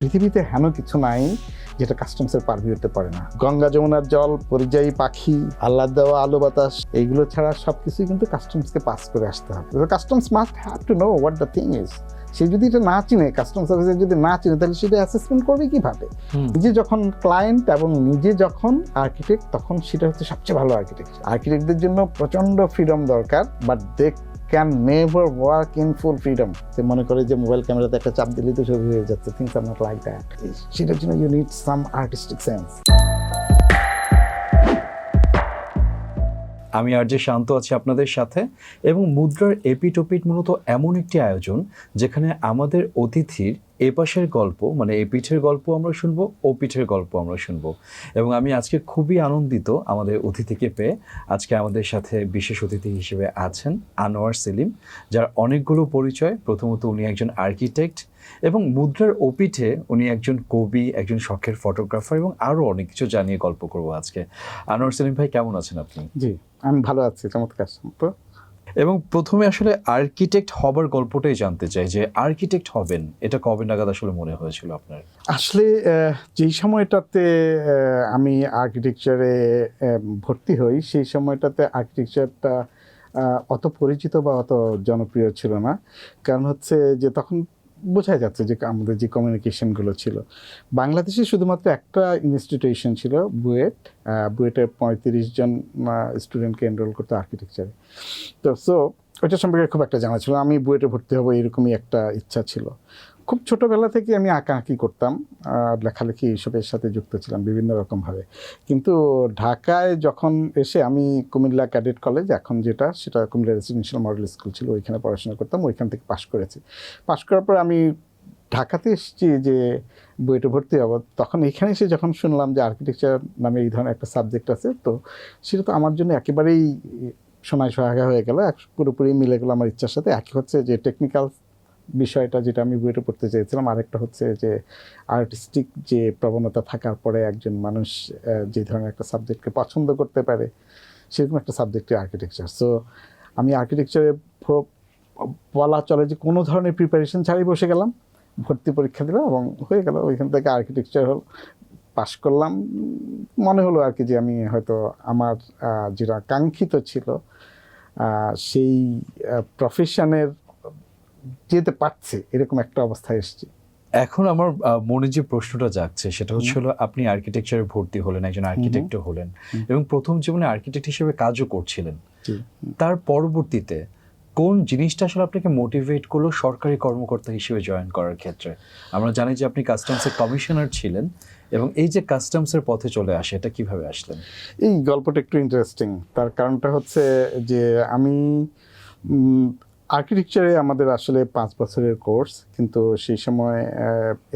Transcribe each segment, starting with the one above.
পৃথিবীতে হেন কিছু নাই যেটা কাস্টমসের পারভিউতে পড়ে না। গঙ্গা যমুনার জল, পরিযায়ী পাখি, আল্লাহ দেওয়া আলো বাতাস, এইগুলো ছাড়া সবকিছুই কিন্তু কাস্টমসকে পাস করে আসতে হবে। Customs must have to know what the thing is. সে যদি এটা না চিনে, কাস্টম সার্ভিসে যদি না চিনে, তাহলে সেটা অ্যাসেসমেন্ট করবে কিভাবে? নিজে যখন ক্লায়েন্ট এবং নিজে যখন আর্কিটেক্ট, তখন সেটা হচ্ছে সবচেয়ে ভালো আর্কিটেক্ট। আর্কিটেক্টদের জন্য প্রচন্ড ফ্রিডম দরকার, but they can never work in full freedom. সে মনে করে যে মোবাইল ক্যামেরাতে একটা চাপ দিলেই তো ছবি হয়ে যাচ্ছে। Things are not like that. সেটার জন্য you need some artistic sense. আমি আর যে শান্ত আছি আপনাদের সাথে, এবং মুদ্রার এপিটোপিট মূলত এমন একটি আয়োজন যেখানে আমাদের অতিথির এপাশের গল্প, মানে এ পিঠের গল্প আমরা শুনবো, ও পিঠের গল্প আমরা শুনবো। এবং আমি আজকে খুবই আনন্দিত আমাদের অতিথিকে পেয়ে। আজকে আমাদের সাথে বিশেষ অতিথি হিসেবে আছেন আনোয়ার সেলিম, যার অনেকগুলো পরিচয়। প্রথমত উনি একজন আর্কিটেক্ট, এবং মুদ্রার ওপিঠে উনি একজন কবি, একজন শখের ফটোগ্রাফার, এবং আরও অনেক কিছু জানিয়ে গল্প করবো আজকে। আনোয়ার সেলিম ভাই, কেমন আছেন আপনি? জি, আমি ভালো আছি, চমৎকার। তো এবং প্রথমে আসলে আর্কিটেক্ট হবার গল্পটাই জানতে চাই, যে আর্কিটেক্ট হবেন এটা কবে নাগাদ আসলে মনে হয়েছিল আপনার? আসলে যেই সময়টাতে আমি আর্কিটেকচারে ভর্তি হই, সেই সময়টাতে আর্কিটেকচারটা অত পরিচিত বা অত জনপ্রিয় ছিল না। কারণ হচ্ছে যে তখন বোঝাই যাচ্ছে যে আমাদের যে কমিউনিকেশনগুলো ছিল, বাংলাদেশে শুধুমাত্র একটা ইনস্টিটিউশন ছিল, বুয়েট। বুয়েটের 35 জন স্টুডেন্টকে এনরোল করতো আর্কিটেকচারে। তো ওইটা সম্পর্কে খুব একটা জানা ছিল। আমি বুয়েটে ভর্তি হবো এরকমই একটা ইচ্ছা ছিল। খুব ছোটোবেলা থেকে আমি আঁকাআঁকি করতাম, লেখালেখি এইসবের সাথে যুক্ত ছিলাম বিভিন্ন রকমভাবে। কিন্তু ঢাকায় যখন এসে আমি কুমিল্লা ক্যাডেট কলেজ, এখন সেটা কুমিল্লা রেসিডেন্সিয়াল মডেল স্কুল ছিল, ওইখানে পড়াশোনা করতাম। ওইখান থেকে পাশ করেছি। পাশ করার পর আমি ঢাকাতে এসেছি যে বুয়েটে ভর্তি হবো। তখন এখানে এসে যখন শুনলাম যে আর্কিটেকচার নামে এই ধরনের একটা সাবজেক্ট আছে, তো সেটা তো আমার জন্য একেবারেই সোনায় সোহাগা হয়ে গেল, পুরোপুরি মিলে গেলো আমার ইচ্ছার সাথে। একই হচ্ছে যে টেকনিক্যাল বিষয়টা যেটা আমি বুয়েটে পড়তে চেয়েছিলাম, আরেকটা হচ্ছে যে আর্টিস্টিক যে প্রবণতা থাকার পরে একজন মানুষ যে ধরনের একটা সাবজেক্টকে পছন্দ করতে পারে, সেরকম একটা সাবজেক্টই আর্কিটেকচার। সো আমি আর্কিটেকচারে বলা চলে যে কোনো ধরনের প্রিপারেশন ছাড়াই বসে গেলাম, ভর্তি পরীক্ষা দিলাম এবং হয়ে গেল। ওইখান থেকে আর্কিটেকচার পাশ করলাম। মনে হলো আর কি যে আমি হয়তো আমার যেটা কাঙ্ক্ষিত ছিল সেই প্রফেশনের যেতে পারছে, এরকম একটা অবস্থায় এসেছি। এখন আমার মনে যে প্রশ্নটা জাগছে সেটা হচ্ছিল, আপনি আর্কিটেকচারে ভর্তি হলেন, একজন আর্কিটেক্টও হলেন, এবং প্রথম জীবনে আর্কিটেক্ট হিসেবে কাজও করছিলেন। তার পরবর্তীতে কোন জিনিসটা আসলে আপনাকে মোটিভেট করলো সরকারি কর্মকর্তা হিসেবে জয়েন করার ক্ষেত্রে? আমরা জানি যে আপনি কাস্টমসের কমিশনার ছিলেন, এবং এই যে কাস্টমসের পথে চলে আসে, এটা কিভাবে আসলেন? এই গল্পটা একটু ইন্টারেস্টিং। তার কারণটা হচ্ছে যে আমি আর্কিটেকচারে আমাদের আসলে 5 বছরের কোর্স, কিন্তু সেই সময়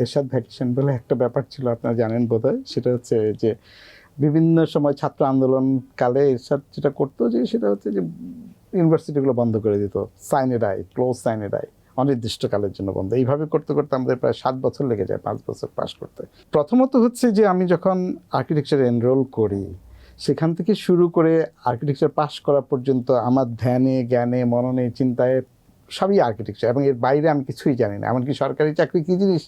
এরশাদ ভ্যাকেশন বলে একটা ব্যাপার ছিল, আপনারা জানেন বোধহয়। সেটা হচ্ছে যে বিভিন্ন সময় ছাত্র আন্দোলনকালে এরশাদ যেটা করতো, যে সেটা হচ্ছে যে ইউনিভার্সিটিগুলো বন্ধ করে দিত, সাইনেডাই, ক্লোজ সাইনেডাই, অনির্দিষ্টকালের জন্য বন্ধ। এইভাবে করতে করতে আমাদের প্রায় 7 বছর লেগে যায় 5 বছর পাস করতে। প্রথমত হচ্ছে যে আমি যখন আর্কিটেকচারে এনরোল করি, সেখান থেকে শুরু করে আর্কিটেকচার পাস করা পর্যন্ত আমার ধ্যানে, জ্ঞানে, মননে, চিন্তায় সবই আর্কিটেকচার, এবং এর বাইরে আমি কিছুই জানি না। এমনকি সরকারি চাকরি কী জিনিস,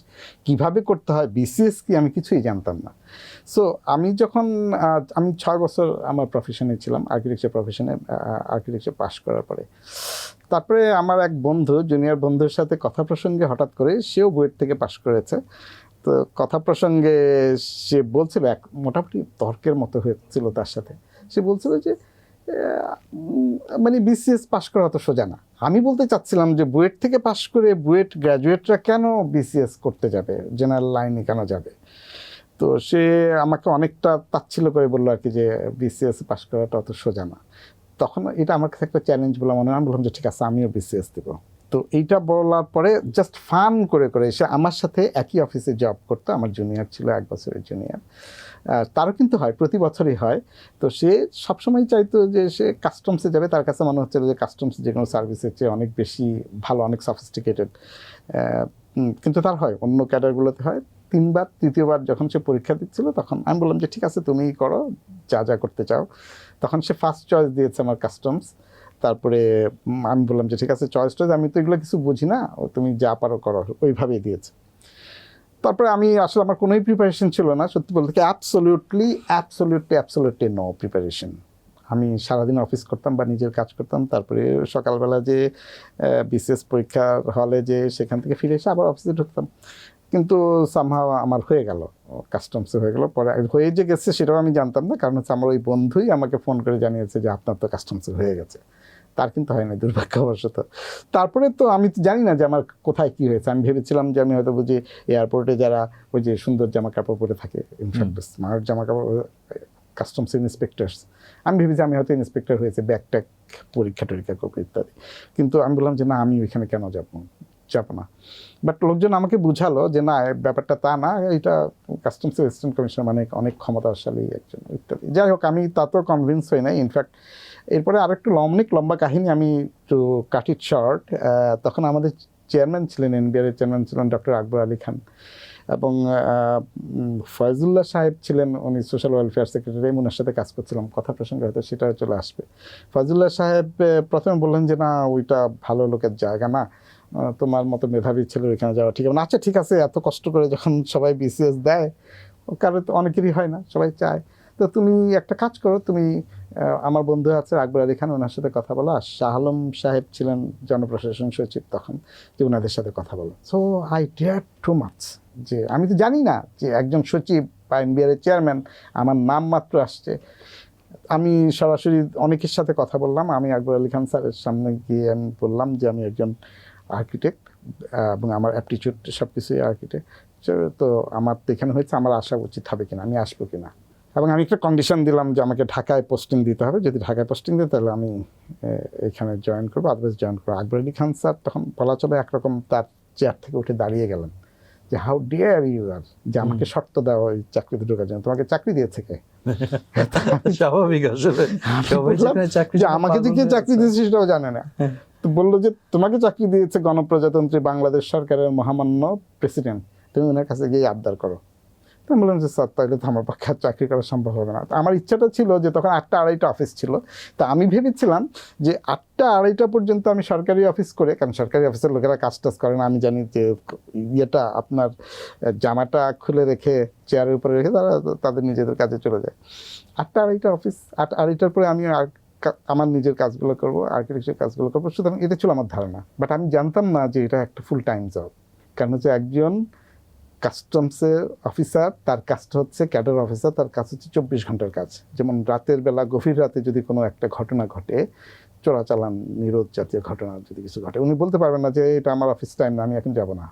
কীভাবে করতে হয়, বিসিএস কি, আমি কিছুই জানতাম না। সো আমি 6 বছর আমার প্রফেশনে ছিলাম, আর্কিটেকচার প্রফেশনে, আর্কিটেকচার পাস করার পরে। তারপরে আমার এক বন্ধু, জুনিয়র বন্ধুর সাথে কথা প্রসঙ্গে হঠাৎ করে, সেও বুয়েট থেকে পাস করেছে, তো কথা প্রসঙ্গে সে বলছিল, মোটামুটি তর্কের মতো হয়েছিল তার সাথে। সে বলছিল যে মানে বিসিএস পাস করা তো সোজা না। আমি বলতে চাচ্ছিলাম যে বুয়েট থেকে পাস করে বুয়েট গ্র্যাজুয়েটরা কেন বিসিএস করতে যাবে, জেনারেল লাইনে কেন যাবে? তো সে আমাকে অনেকটা তাচ্ছিল্য করে বললো আর কি যে বিসিএস পাস করাটা অত সোজা না। তখন এটা আমার কাছে একটা চ্যালেঞ্জ বলে মনে হয়। আমি বললাম যে ঠিক আছে, আমিও বিসিএস দেবো। তো এইটা বলার পরে জাস্ট ফান করে এসে আমার সাথে একই অফিসে জব করতো। আমার জুনিয়র ছিল, 1 বছরের জুনিয়র। তারও কিন্তু হয়, প্রতি বছরই হয়। তো সে সবসময় চাইতো যে সে কাস্টমসে যাবে। তার কাছে মনে হচ্ছিল যে কাস্টমস যে কোনো সার্ভিসের চেয়ে অনেক বেশি ভালো, অনেক সফিস্টিকেটেড। কিন্তু তার হয়, অন্য ক্যাডারগুলোতে হয়। 3 বার, তৃতীয়বার যখন সে পরীক্ষা দিচ্ছিল, তখন আমি বললাম যে ঠিক আছে, তুমিই করো যা যা করতে চাও। তখন সে ফার্স্ট চয়েস দিয়েছে আমার কাস্টমস। তারপরে আমি বললাম যে ঠিক আছে, চয়েস, আমি তো এগুলো কিছু বুঝি না, তুমি যা পারো করো, ওইভাবেই দিয়েছে। তারপরে আমি আসলে আমার কোনোই প্রিপারেশন ছিল না, সত্যি বলতে কি অ্যাবসলিউটলি নো প্রিপারেশন। আমি সারাদিন অফিস করতাম বা নিজের কাজ করতাম, তারপরে সকালবেলা যে বিসিএস পরীক্ষার হলে যে সেখান থেকে ফিরে এসে আবার অফিসে ঢুকতাম। কিন্তু সামহাও আমার হয়ে গেল, কাস্টমসে হয়ে গেল। পরে হয়ে যে গেছে সেটাও আমি জানতাম না, কারণ হচ্ছে আমার ওই বন্ধুই আমাকে ফোন করে জানিয়েছে যে আপনার তো কাস্টমসে হয়ে গেছে। তার কিন্তু হয় না, দুর্ভাগ্যবশত। তারপরে তো আমি তো জানি না যে আমার কোথায় কি হয়েছে। আমি ভেবেছিলাম যে আমি হয়তো বুঝি এয়ারপোর্টে যারা ওই যে সুন্দর জামা কাপড় পরে থাকে, ইনফ্যাক্ট স্মার্ট জামা কাপড়, কাস্টমস ইন্সপেক্টরস, আমি ভেবেছি আমি হয়তো ইন্সপেক্টর হয়েছে, ব্যাগ ট্যাগ পরীক্ষা টরীক্ষা করবো ইত্যাদি। কিন্তু আমি বললাম যে না, আমি ওইখানে কেন যাবো না। বাট লোকজন আমাকে বুঝালো যে না, ব্যাপারটা তা না, এটা কাস্টমস অ্যাসিস্ট্যান্ট কমিশনার মানে অনেক ক্ষমতাশালী একজন ইত্যাদি। যাই হোক, আমি তাতেও কনভিন্স হই নাই। ইনফ্যাক্ট এরপরে আরেকটু অনেক লম্বা কাহিনী, আমি একটু কাট ইট শর্ট। তখন আমাদের চেয়ারম্যান ছিলেন, এনবিআর এর চেয়ারম্যান ছিলেন ডক্টর আকবর আলী খান, এবং ফয়জুল্লাহ সাহেব ছিলেন, উনি সোশ্যাল ওয়েলফেয়ার সেক্রেটারি। আমি ওনার সাথে কাজ করছিলাম, কথা প্রসঙ্গে হয়তো সেটা চলে আসবে। ফয়জুল্লাহ সাহেব প্রথমে বললেন যে না, ওইটা ভালো লোকের জায়গা না, তোমার মতো মেধাবী ছেলে ওইখানে যাওয়া ঠিক হবে না। আচ্ছা ঠিক আছে, এত কষ্ট করে যখন সবাই বিসিএস দেয়, কারণ তো অনেকেরই হয় না, সবাই চায়, তো তুমি একটা কাজ করো, তুমি আমার বন্ধু আছে আকবর আলী খান, ওনার সাথে কথা বলো। আর শাহ আলম সাহেব ছিলেন জনপ্রশাসন সচিব তখন, যে ওনাদের সাথে কথা বলো। So I dare too much, যে আমি তো জানি না যে একজন সচিব বা এনবিআর এর চেয়ারম্যান, আমার নাম মাত্র আসছে। আমি সরাসরি অনেকের সাথে কথা বললাম। আমি আকবর আলী খান স্যারের সামনে গিয়ে আমি বললাম যে আমি একজন আর্কিটেক্ট এবং আমার অ্যাপটিচিউড সব কিছুই আর্কিটেক্ট, তো আমার তো এখানে হয়েছে, আমার আসা উচিত হবে কিনা, আমি আসবো কিনা। এবং আমি একটা কন্ডিশন দিলাম যে আমাকে ঢাকায় পোস্টিং দিতে হবে, যদি ঢাকায় পোস্টিং দিই তাহলে আমি এখানে জয়েন করবো, আদারওয়াইজ জয়েন করবো। আকবর আলী খান স্যার তখন বলা চলে একরকম তার চেয়ার থেকে উঠে দাঁড়িয়ে গেলেন যে হাউ ডিয়ার ইউ আর, যে আমাকে শর্ত দেওয়া ওই চাকরিতে ঢোকার জন্য, তোমাকে চাকরি দিয়েছে কে? স্বাভাবিক আসলে সবাই যেখানে চাকরি, যে আমাকে যে কে চাকরি দিয়েছে সেটাও জানে না। তো বললো যে তোমাকে চাকরি দিয়েছে গণপ্রজাতন্ত্রী বাংলাদেশ সরকারের মহামান্য প্রেসিডেন্ট, তুমি ওনার কাছে গিয়ে আবদার করো। তো আমি বললাম যে স্যার, তাইলে তো আমার পক্ষে আর চাকরি করা সম্ভব হবে না। তো আমার ইচ্ছাটা ছিল যে তখন 8টা 2:30 অফিস ছিল, তা আমি ভেবেছিলাম যে 8টা 2:30 পর্যন্ত আমি সরকারি অফিস করে, কারণ সরকারি অফিসের লোকেরা কাজ টাজ করে না, আমি জানি যে ইয়েটা আপনার জামাটা খুলে রেখে চেয়ারের উপরে রেখে তারা তাদের নিজেদের কাজে চলে যায়। 8টা 2:30 অফিস, 8টা 2:30 পরে আমি আমার নিজের কাজগুলো করবো, আর্কিটেকচার কাজগুলো করবো। সুতরাং এটা ছিল আমার ধারণা, বাট আমি জানতাম না যে এটা একটা ফুল টাইম জব। কারণ হচ্ছে একজন কাস্টমসের অফিসার, তার কাজটা হচ্ছে ক্যাডার অফিসার, তার কাজ হচ্ছে 24 ঘন্টার কাজ। যেমন রাতের বেলা, গভীর রাতে যদি কোনো একটা ঘটনা ঘটে, চোরাচালান নিরোধ জাতীয় ঘটনা যদি কিছু ঘটে, উনি বলতে পারবেন না যে এটা আমার অফিস টাইম না, আমি এখন যাবো না,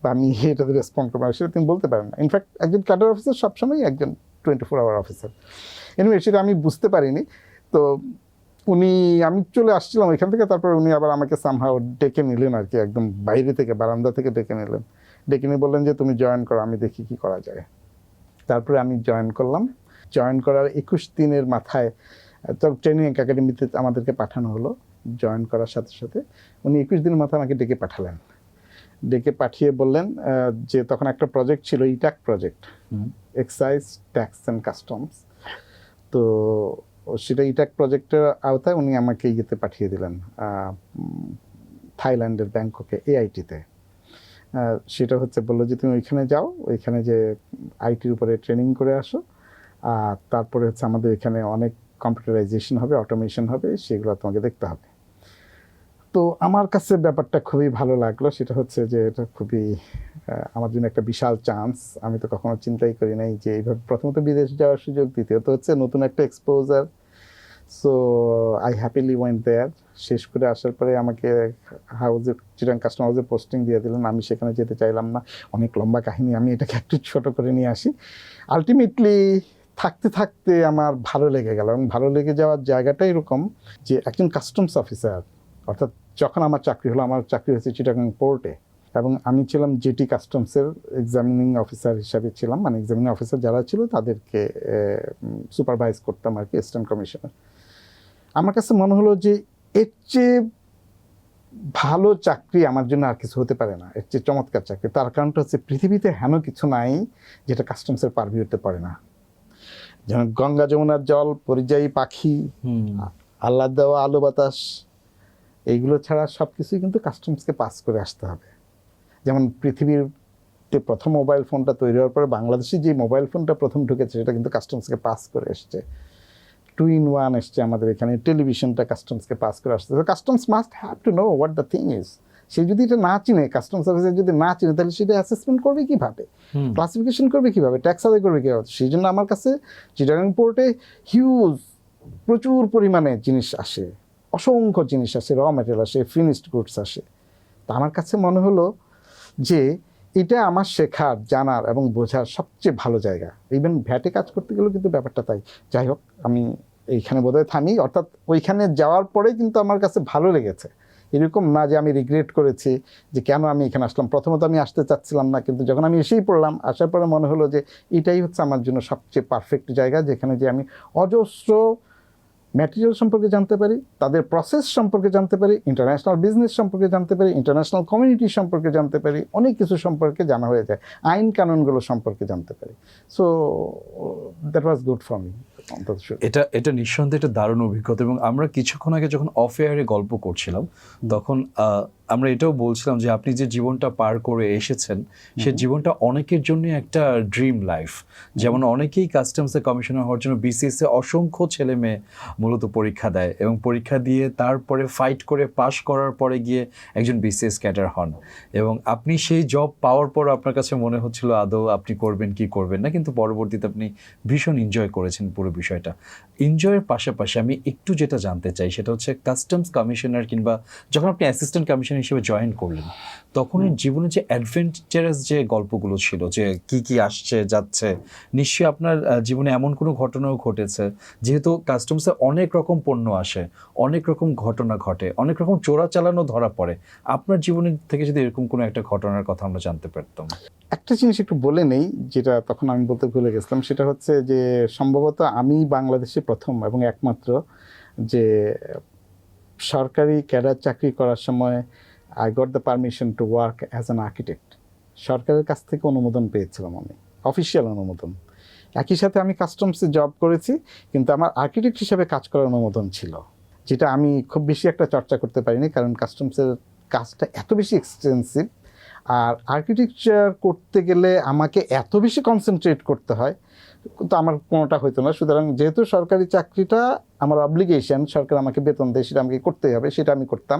বা আমি এটাতে রেসপন্ড করবো না, সেটা তিনি বলতে পারেন না। ইনফ্যাক্ট একজন ক্যাডার অফিসার সবসময় একজন 24 আওয়ার অফিসার। এনিওয়ে, সেটা আমি বুঝতে পারিনি। তো আমি চলে আসছিলাম ওইখান থেকে, তারপর উনি আবার আমাকে সামহাও ডেকে নিলেন আর কি, একদম বাইরে থেকে, বারান্দা থেকে ডেকে নিলেন। ডেকে নিয়ে বললেন যে তুমি জয়েন করো, আমি দেখি কি করা যায়। তারপরে আমি জয়েন করলাম। জয়েন করার 21 দিনের মাথায় ট্রেনিং একাডেমিতে আমাদেরকে পাঠানো হলো। জয়েন করার সাথে সাথে উনি 21 দিনের মাথায় আমাকে ডেকে পাঠালেন। ডেকে পাঠিয়ে বললেন যে তখন একটা প্রজেক্ট ছিল, ইটাক project, excise tax and customs. তো সেটা ইটাক প্রজেক্টের আওতায় উনি আমাকে ইয়েতে পাঠিয়ে দিলেন, থাইল্যান্ডের ব্যাংককে, এআইটিতে। সেটা হচ্ছে বললো যে তুমি ওইখানে যাও, ওইখানে যে আইটির উপরে ট্রেনিং করে আসো, আর তারপরে হচ্ছে আমাদের এখানে অনেক কম্পিউটারাইজেশন হবে, অটোমেশন হবে, সেগুলো তোমাকে দেখতে হবে। তো আমার কাছে ব্যাপারটা খুবই ভালো লাগলো। সেটা হচ্ছে যে এটা খুবই আমার জন্য একটা বিশাল চান্স। আমি তো কখনো চিন্তাই করি নাই যে এইভাবে প্রথমত বিদেশ যাওয়ার সুযোগ, দ্বিতীয়ত হচ্ছে নতুন একটা exposure. So I happily went there. শেষ করে আসার পরে আমাকে হাউজে, চিটাং কাস্টম হাউসে পোস্টিং দিয়ে দিলেন। আমি সেখানে যেতে চাইলাম না। অনেক লম্বা কাহিনী, আমি এটাকে একটু ছোট করে নিয়ে আসি। আলটিমেটলি থাকতে থাকতে আমার ভালো লেগে গেল, এবং ভালো লেগে যাওয়ার জায়গাটা এরকম যে একজন কাস্টমস অফিসার, অর্থাৎ যখন আমার চাকরি হলো, আমার চাকরি হয়েছে চিটাগাং পোর্টে, এবং আমি ছিলাম জেটি কাস্টমসের এক্সামিনিং অফিসার হিসাবে ছিলাম। মানে এক্সামিনিং অফিসার যারা ছিল তাদেরকে সুপারভাইজ করতাম আর কি, অ্যাসিস্ট্যান্ট কমিশনার। আমার কাছে মনে হলো যে এর চেয়ে ভালো চাকরি আমার জন্য আর কিছু হতে পারে না, এর চেয়ে চমৎকার চাকরি। তার কারণটা হচ্ছে পৃথিবীতে হেন কিছু নাই যেটা কাস্টমসের পারভিউতে পড়ে না। যেমন গঙ্গা যমুনার জল, পরিযায়ী পাখি, আল্লাহ দেওয়া আলো বাতাস, এইগুলো ছাড়া সব কিছুই কিন্তু কাস্টমসকে পাস করে আসতে হবে। যেমন পৃথিবীর যে প্রথম মোবাইল ফোনটা তৈরি হওয়ার পরে বাংলাদেশে যে মোবাইল ফোনটা প্রথম ঢুকেছে সেটা কিন্তু কাস্টমসকে পাস করে এসছে। 2-in-1 এসছে আমাদের এখানে, টেলিভিশনটা কাস্টমসকে পাস করে আসছে। Customs must have to know what the thing is. সে যদি এটা না চিনে, কাস্টমস অফিসার যদি না চিনে, তাহলে সেটা অ্যাসেসমেন্ট করবে কীভাবে, ক্লাসিফিকেশন করবে কীভাবে, ট্যাক্স আদায় করবে কীভাবে? সেই জন্য আমার কাছে চিটাগাং পোর্টে হিউজ প্রচুর পরিমাণে জিনিস আসে, অসংখ্য জিনিস আসে, র ম্যাটেরিয়াল আসে, ফিনিশড গুডস আসে। তা আমার কাছে মনে হলো যে এটা আমার শেখার, জানার এবং বোঝার সবচেয়ে ভালো জায়গা। ইভেন ভ্যাটে কাজ করতে গেলেও কিন্তু ব্যাপারটা তাই। যাই হোক, আমি এইখানে বোধহয় থামি। অর্থাৎ ওইখানে যাওয়ার পরে কিন্তু আমার কাছে ভালো লেগেছে, এরকম না যে আমি রিগ্রেট করেছি যে কেন আমি এখানে আসলাম। প্রথমত আমি আসতে চাচ্ছিলাম না, কিন্তু যখন আমি এসেই পড়লাম, আসার পরে মনে হলো যে এটাই হচ্ছে আমার জন্য সবচেয়ে পারফেক্ট জায়গা, যেখানে যে আমি অজস্র ম্যাটেরিয়াল সম্পর্কে জানতে পারি, তাদের প্রসেস সম্পর্কে জানতে পারি, ইন্টারন্যাশনাল বিজনেস সম্পর্কে জানতে পারি, ইন্টারন্যাশনাল কমিউনিটি সম্পর্কে জানতে পারি, অনেক কিছু সম্পর্কে জানা হয়ে যায়, আইন কানুনগুলো সম্পর্কে জানতে পারি। So that was good for me. এটা নিঃসন্দেহে একটা দারুণ অভিজ্ঞতা। এবং আমরা কিছুক্ষণ আগে যখন অফ এয়ারে গল্প করছিলাম, তখন আমরা এটাও বলছিলাম যে আপনি যে জীবনটা পার করে এসেছেন, সে জীবনটা অনেকের জন্য একটা ড্রিম লাইফ। যেমন অনেকেই কাস্টমসে কমিশনার হওয়ার জন্য বিসিএস এ অসংখ্য ছেলে মেয়ে মূলত পরীক্ষা দেয়, এবং পরীক্ষা দিয়ে তারপরে ফাইট করে পাশ করার পরে গিয়ে একজন বিসিএস ক্যাডার হন। এবং আপনি সেই জব পাওয়ার পর আপনার কাছে মনে হচ্ছিল আদৌ আপনি করবেন কি করবেন না, কিন্তু পরবর্তীতে আপনি ভীষণ এনজয় করেছেন পুরো বিষয়টা। এনজয়ের পাশাপাশি আমি একটু যেটা জানতে চাই সেটা হচ্ছে কাস্টমস কমিশনার কিংবা যখন আপনি অ্যাসিস্ট্যান্ট কমিশনার হিসেবে জয়েন করলেন, তখন জীবনে যে অ্যাডভেঞ্চারাস যে গল্পগুলো ছিল, যে কি কি আসছে যাচ্ছে, নিশ্চয়ই আপনার জীবনে এমন কোনো ঘটনাও ঘটেছে, যেহেতু কাস্টমসে অনেক রকম পণ্য আসে, অনেক রকম ঘটনা ঘটে, অনেক রকম চোরাচালানও ধরা পড়ে। আপনার জীবনের থেকে যদি এরকম কোনো একটা ঘটনার কথা আমরা জানতে পারতাম। একটা জিনিস একটু বলে নেই, যেটা তখন আমি বলতে ভুলে গেছিলাম, সেটা হচ্ছে যে সম্ভবত আমি বাংলাদেশে প্রথম এবং একমাত্র যে সরকারি ক্যাডার চাকরি করার সময় I got the permission to work as an architect. সরকারের কাছ থেকে অনুমোদন পেয়েছিলাম আমি, অফিসিয়াল অনুমোদন। একই সাথে আমি কাস্টমসে জব করেছি, কিন্তু আমার আর্কিটেক্ট হিসেবে কাজ করার অনুমোদন ছিল, যেটা আমি খুব বেশি একটা চর্চা করতে পারিনি, কারণ কাস্টমসের কাজটা এত বেশি এক্সটেন্সিভ। আর আর্কিটেকচার করতে গেলে আমাকে এত বেশি কনসেন্ট্রেট করতে হয়, তো আমার কোনোটা হইতো না। সুতরাং যেহেতু সরকারি চাকরিটা আমার অব্লিগেশন, সরকার আমাকে বেতন দেয়, সেটা আমাকে করতেই হবে, সেটা আমি করতাম।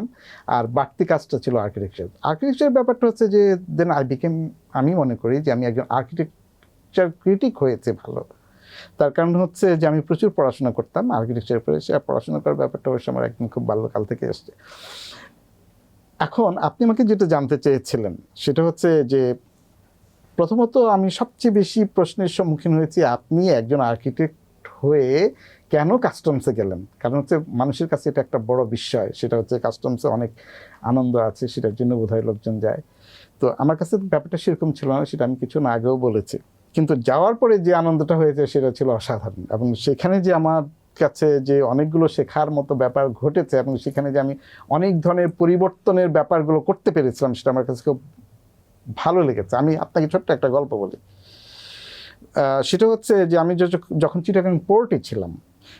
আর বাড়তি কাজটা ছিল আর্কিটেকচার। আর্কিটেকচার ব্যাপারটা হচ্ছে যে দেন আমি মনে করি যে আমি একজন আর্কিটেকচার ক্রিটিক হয়েছে ভালো। তার কারণ হচ্ছে যে আমি প্রচুর পড়াশোনা করতাম আর্কিটেকচারের উপরে। সে পড়াশোনা করার ব্যাপারটা অবশ্য আমার একদম খুব বাল্যকাল থেকে এসছে। এখন আপনি আমাকে যেটা জানতে চেয়েছিলেন সেটা হচ্ছে যে প্রথমত আমি সবচেয়ে বেশি প্রশ্নের সম্মুখীন হয়েছি, আপনি একজন আর্কিটেক্ট হয়ে কেন কাস্টমসে গেলেন? কারণ হচ্ছে মানুষের কাছে এটা একটা বড় বিষয়, সেটা হচ্ছে কাস্টমসে অনেক আনন্দ আছে, সেটার জন্য বোধহয় লোকজন যায়। তো আমার কাছে ব্যাপারটা সেরকম ছিল না, সেটা আমি কিছু না আগেও বলেছি। কিন্তু যাওয়ার পরে যে আনন্দটা হয়েছে সেটা ছিল অসাধারণ। এবং সেখানে যে আমার কাছে যে অনেকগুলো শেখার মতো ব্যাপার ঘটেছে, এবং সেখানে যে আমি অনেক ধরনের পরিবর্তনের ব্যাপারগুলো করতে পেরেছিলাম, সেটা আমার কাছে খুব ভালো লেগেছে। আমি আপনাকে ছোট্ট একটা গল্প বলি। সেটা হচ্ছে যে আমি যখন চিটাগাং পোর্টে ছিলাম,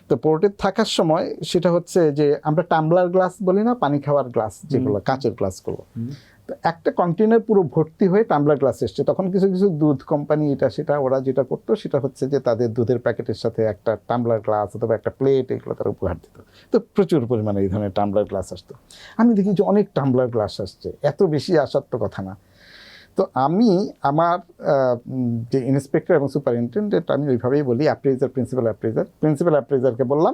তো পোর্টে থাকার সময় সেটা হচ্ছে যে আমরা টাম্বলার গ্লাস বলি না, পানি খাওয়ার গ্লাস যেগুলো, কাচের গ্লাসগুলো, তো একটা কন্টেনার পুরো ভর্তি হয়ে টাম্বলার গ্লাস এসছে। তখন কিছু কিছু দুধ কোম্পানি এটা সেটা ওরা যেটা করতো সেটা হচ্ছে যে তাদের দুধের প্যাকেটের সাথে একটা টাম্বলার গ্লাস অথবা একটা প্লেট এগুলো তারা উপহার দিত। তো প্রচুর পরিমাণে এই ধরনের টাম্বলার গ্লাস আসতো। আমি দেখি যে অনেক টাম্বলার গ্লাস আসছে, এত বেশি আসার তো কথা না। তো আমি আমার যে ইন্সপেক্টর এবং সুপারিনটেন্ডেন্ট, আমি ওইভাবেই বলি, প্রিন্সিপাল অ্যাপ্রেজারকে বললাম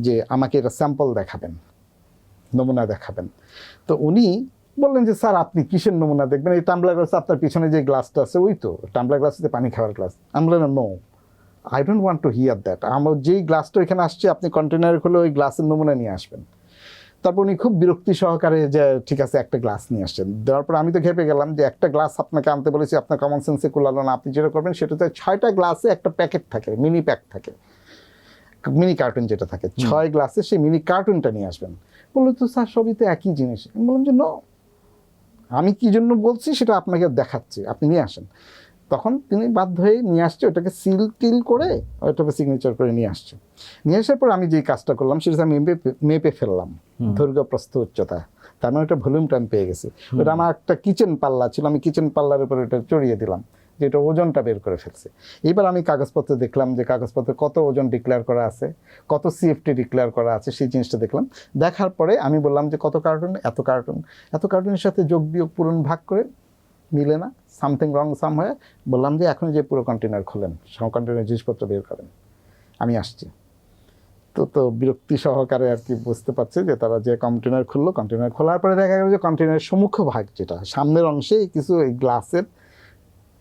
যে আমাকে এটা স্যাম্পল দেখাবেন, নমুনা দেখাবেন। তো উনি বললেন যে স্যার আপনি কিসের নমুনা দেখবেন, এই টাম্বলার গ্লাস আপনার পিছনে যে গ্লাসটা আছে ওই তো টাম্বলার গ্লাস, পানি খাওয়ার গ্লাস। আমি বললাম no, I don't want to hear that. আমার যেই গ্লাসটা এখানে আসছে আপনি কন্টেনারে খুলে ওই গ্লাসের নমুনা নিয়ে আসবেন। তারপর উনি খুব বিরক্তি সহকারে যে ঠিক আছে একটা গ্লাস নিয়ে আসছেন। দেওয়ার পর আমি তো ঘেপে গেলাম যে একটা গ্লাস আপনাকে আনতে বলেছি, আপনার কমন সেন্সে কুলালো না। আপনি যেটা করবেন সেটাতে 6টা গ্লাসে একটা প্যাকেট থাকে, মিনি প্যাক থাকে, মিনি কার্টুন যেটা থাকে, 6 গ্লাসে সেই মিনি কার্টুনটা নিয়ে আসবেন। বললো তো স্যার সবই তো একই জিনিস। আমি বললাম যে নো, আমি কি জন্য বলছি সেটা আপনাকে দেখাচ্ছি, আপনি নিয়ে আসেন। তখন তিনি বাধ্য হয়ে নিয়ে আসছে, ওটাকে সিল টিল করে ওটাকে সিগনেচার করে নিয়ে আসছে। নিয়ে আসার পর আমি যেই কাজটা করলাম সেটা আমি মেপে ফেললাম দৈর্ঘ্য প্রস্থ উচ্চতা। তার মানে ওটা ভলিউমটা আমি পেয়ে গেছি। ওটা আমার একটা কিচেন পাল্লা ছিল, আমি কিচেন পাল্লার উপরে ওটা চড়িয়ে দিলাম, যেটা ওজনটা বের করে ফেলছে। এবার আমি কাগজপত্র দেখলাম যে কাগজপত্রে কত ওজন ডিক্লেয়ার করা আছে, কত সিএফটি ডিক্লেয়ার করা আছে, সেই জিনিসটা দেখলাম। দেখার পরে আমি বললাম যে কত কার্টুন, এত কার্টুন, এত কার্টুনের সাথে যোগ বিয়োগ পূরণ ভাগ করে মিলে না, সামথিং রং সাম হয়ে বললাম যে এখন যে পুরো কন্টেনার খোলেন, সব কন্টেনার জিনিসপত্র বের করেন, আমি আসছি। তো বিরক্তি সহকারে আর কি বুঝতে পারছে যে তারা যে কন্টেনার খুললো, কন্টেনার খোলার পরে দেখা গেল যে কন্টেনারের সম্মুখ ভাগ যেটা সামনের অংশে কিছু এই গ্লাসের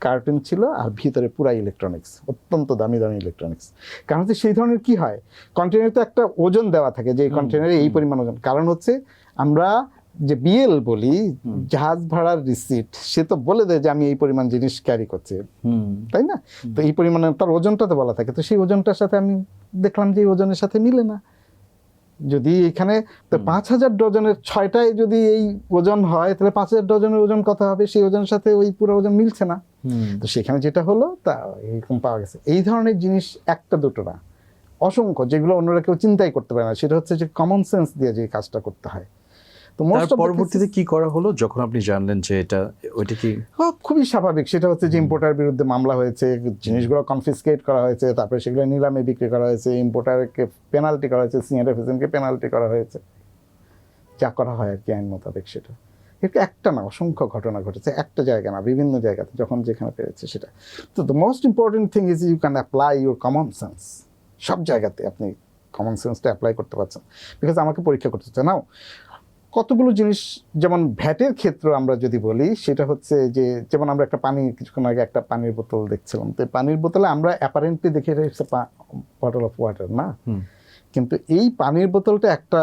কার্টুন ছিল, আর ভিতরে পুরা ইলেকট্রনিক্স, অত্যন্ত দামি দামি ইলেকট্রনিক্স। কারণ হচ্ছে সেই ধরনের কি হয়, কন্টেনারে তো একটা ওজন দেওয়া থাকে যে এই কন্টেনারে এই পরিমাণ ওজন। কারণ হচ্ছে আমরা যে বিএল বলি, জাহাজ ভাড়ার রিসিট, সে তো বলে দেয় যে আমি এই পরিমাণ জিনিস ক্যারি করছি, তাই না? তো এই পরিমাণে তার ওজনটা তো বলা থাকে, তো সেই ওজনটার সাথে আমি দেখলাম যে এই ওজনের সাথে মিলে না। যদি এখানে তো 5,000 ডজনের 6টায় যদি এই ওজন হয়, তাহলে 5,000 ডজনের ওজন কত হবে, সেই ওজনের সাথে ওই পুরো ওজন মিলছে না। তো সেখানে যেটা হলো তা এরকম পাওয়া গেছে। এই ধরনের জিনিস একটা দুটো না, অসংখ্য, যেগুলো অন্যরা কেউ চিন্তাই করতে পারে না। সেটা হচ্ছে যে কমন সেন্স দিয়ে যে কাজটা করতে হয়। তো তার পরবর্তীতে কি করা হলো যখন আপনি জানলেন যে এটা, ওইটা কি? খুবই স্বাভাবিক, সেটা হচ্ছে যে ইম্পোর্টার বিরুদ্ধে মামলা হয়েছে, জিনিসগুলো কনফিসকেট করা হয়েছে, তারপরে সেগুলো নিলামে বিক্রি করা হয়েছে, ইম্পোর্টারকে পেনাল্টি করা হয়েছে, সিএনএফএসএনকে পেনাল্টি করা হয়েছে, যা করা হয় আর কি আইন মোতাবেক। সেটা এটা একটা না, অসংখ্য ঘটনা ঘটেছে, একটা জায়গা না, বিভিন্ন জায়গাতে যখন যেখানে পেরেছে সেটা। তো the most important thing is you can apply your common sense. সব জায়গাতে আপনি কমন সেন্সটা অ্যাপ্লাই করতে পারছেন, বিকজ আমাকে পরীক্ষা করতে হচ্ছে নাও কতগুলো জিনিস। যেমন ভ্যাটের ক্ষেত্রে আমরা যদি বলি, সেটা হচ্ছে যে যেমন আমরা একটা পানি, কিছুক্ষণ আগে একটা পানির বোতল দেখছিলাম, তো পানির বোতলে আমরা অ্যাপারেন্টলি দেখে এটা বটল অফ ওয়াটার না, কিন্তু এই পানির বোতলটা একটা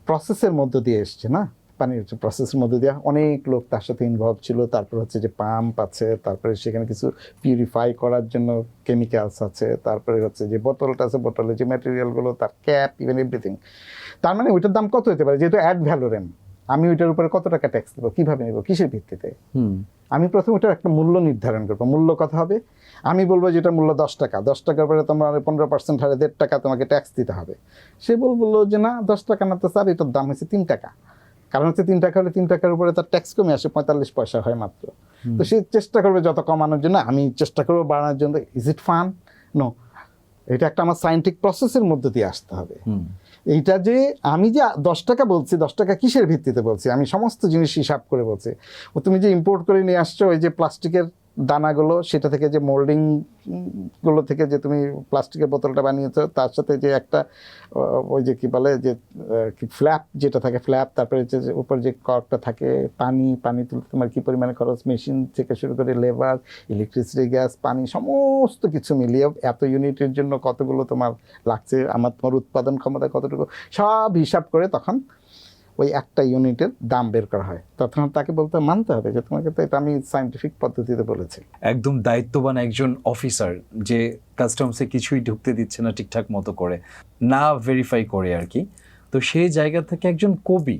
প্রসেসের মধ্য দিয়ে এসছে না, পানির প্রসেসের মধ্যে দিয়ে অনেক লোক তার সাথে ইনভলভ ছিল। তারপর হচ্ছে যে পাম্প আছে, তারপরে সেখানে কিছু পিউরিফাই করার জন্য কেমিক্যালস আছে, তারপরে হচ্ছে যে বোতলটা আছে, বোতলের যে ম্যাটেরিয়ালগুলো, তার ক্যাপ, ইভেন এভরিথিং। তার মানে ওইটার দাম কত হতে পারে, যেহেতু অ্যাড ভ্যালুরেম, আমি ওইটার উপরে কত টাকা ট্যাক্স দেবো, কীভাবে নেবো, কিসের ভিত্তিতে? আমি প্রথমে ওটার একটা মূল্য নির্ধারণ করবো। মূল্য কত হবে, আমি বলবো যেটা মূল্য 10 টাকা, 10 টাকার পরে তোমার 15% হারে 1.5 টাকা তোমাকে ট্যাক্স দিতে হবে। সে বললো যে না, 10 টাকা না তো স্যার, এটার দাম হচ্ছে 3 টাকা। কারণ হচ্ছে 3 টাকা হলে 3 টাকার উপরে তার ট্যাক্স কমে আসে, 45 পয়সা হয় মাত্র। তো সে চেষ্টা করবে যত কমানোর জন্য, আমি চেষ্টা করবো বাড়ানোর জন্য। Is it fun? নো, এটা একটা আমার সায়েন্টিফিক প্রসেসের মধ্যে দিয়ে আসতে হবে। এইটা যে আমি যে 10 টাকা বলছি, 10 টাকা কিসের ভিত্তিতে বলছি, আমি সমস্ত জিনিস হিসাব করে বলছি। ও তুমি যে ইম্পোর্ট করে নিয়ে আসছো, ওই যে প্লাস্টিকের দানাগুলো, সেটা থেকে যে মোল্ডিং গুলো থেকে যে তুমি প্লাস্টিকের বোতলটা বানিয়েছো, তার সাথে যে একটা ওই যে কি বলে যে ফ্ল্যাপ যেটা থাকে, ফ্ল্যাপ, তারপরে যে উপর যে কর্কটা থাকে, পানি তুলতে তোমার কি পরিমাণে খরচ, মেশিন থেকে শুরু করে লেবার, ইলেকট্রিসিটি, গ্যাস, পানি, সমস্ত কিছু মিলিয়ে এত ইউনিটের জন্য কতগুলো তোমার লাগছে, তোমার উৎপাদন ক্ষমতা কতটুকু, সব হিসাব করে তখন ওই একটা ইউনিটের দাম বের করা হয়। তখন তাকে মানতে হবে যে তোমাকে তো এটা আমি সায়েন্টিফিক পদ্ধতিতে বলেছি। একদম দায়িত্ববান একজন অফিসার, যে কাস্টমসে কিছুই ঢুকতে দিচ্ছে না ঠিকঠাক মতো করে, না ভেরিফাই করে আর কি। তো সেই জায়গা থেকে একজন কবি,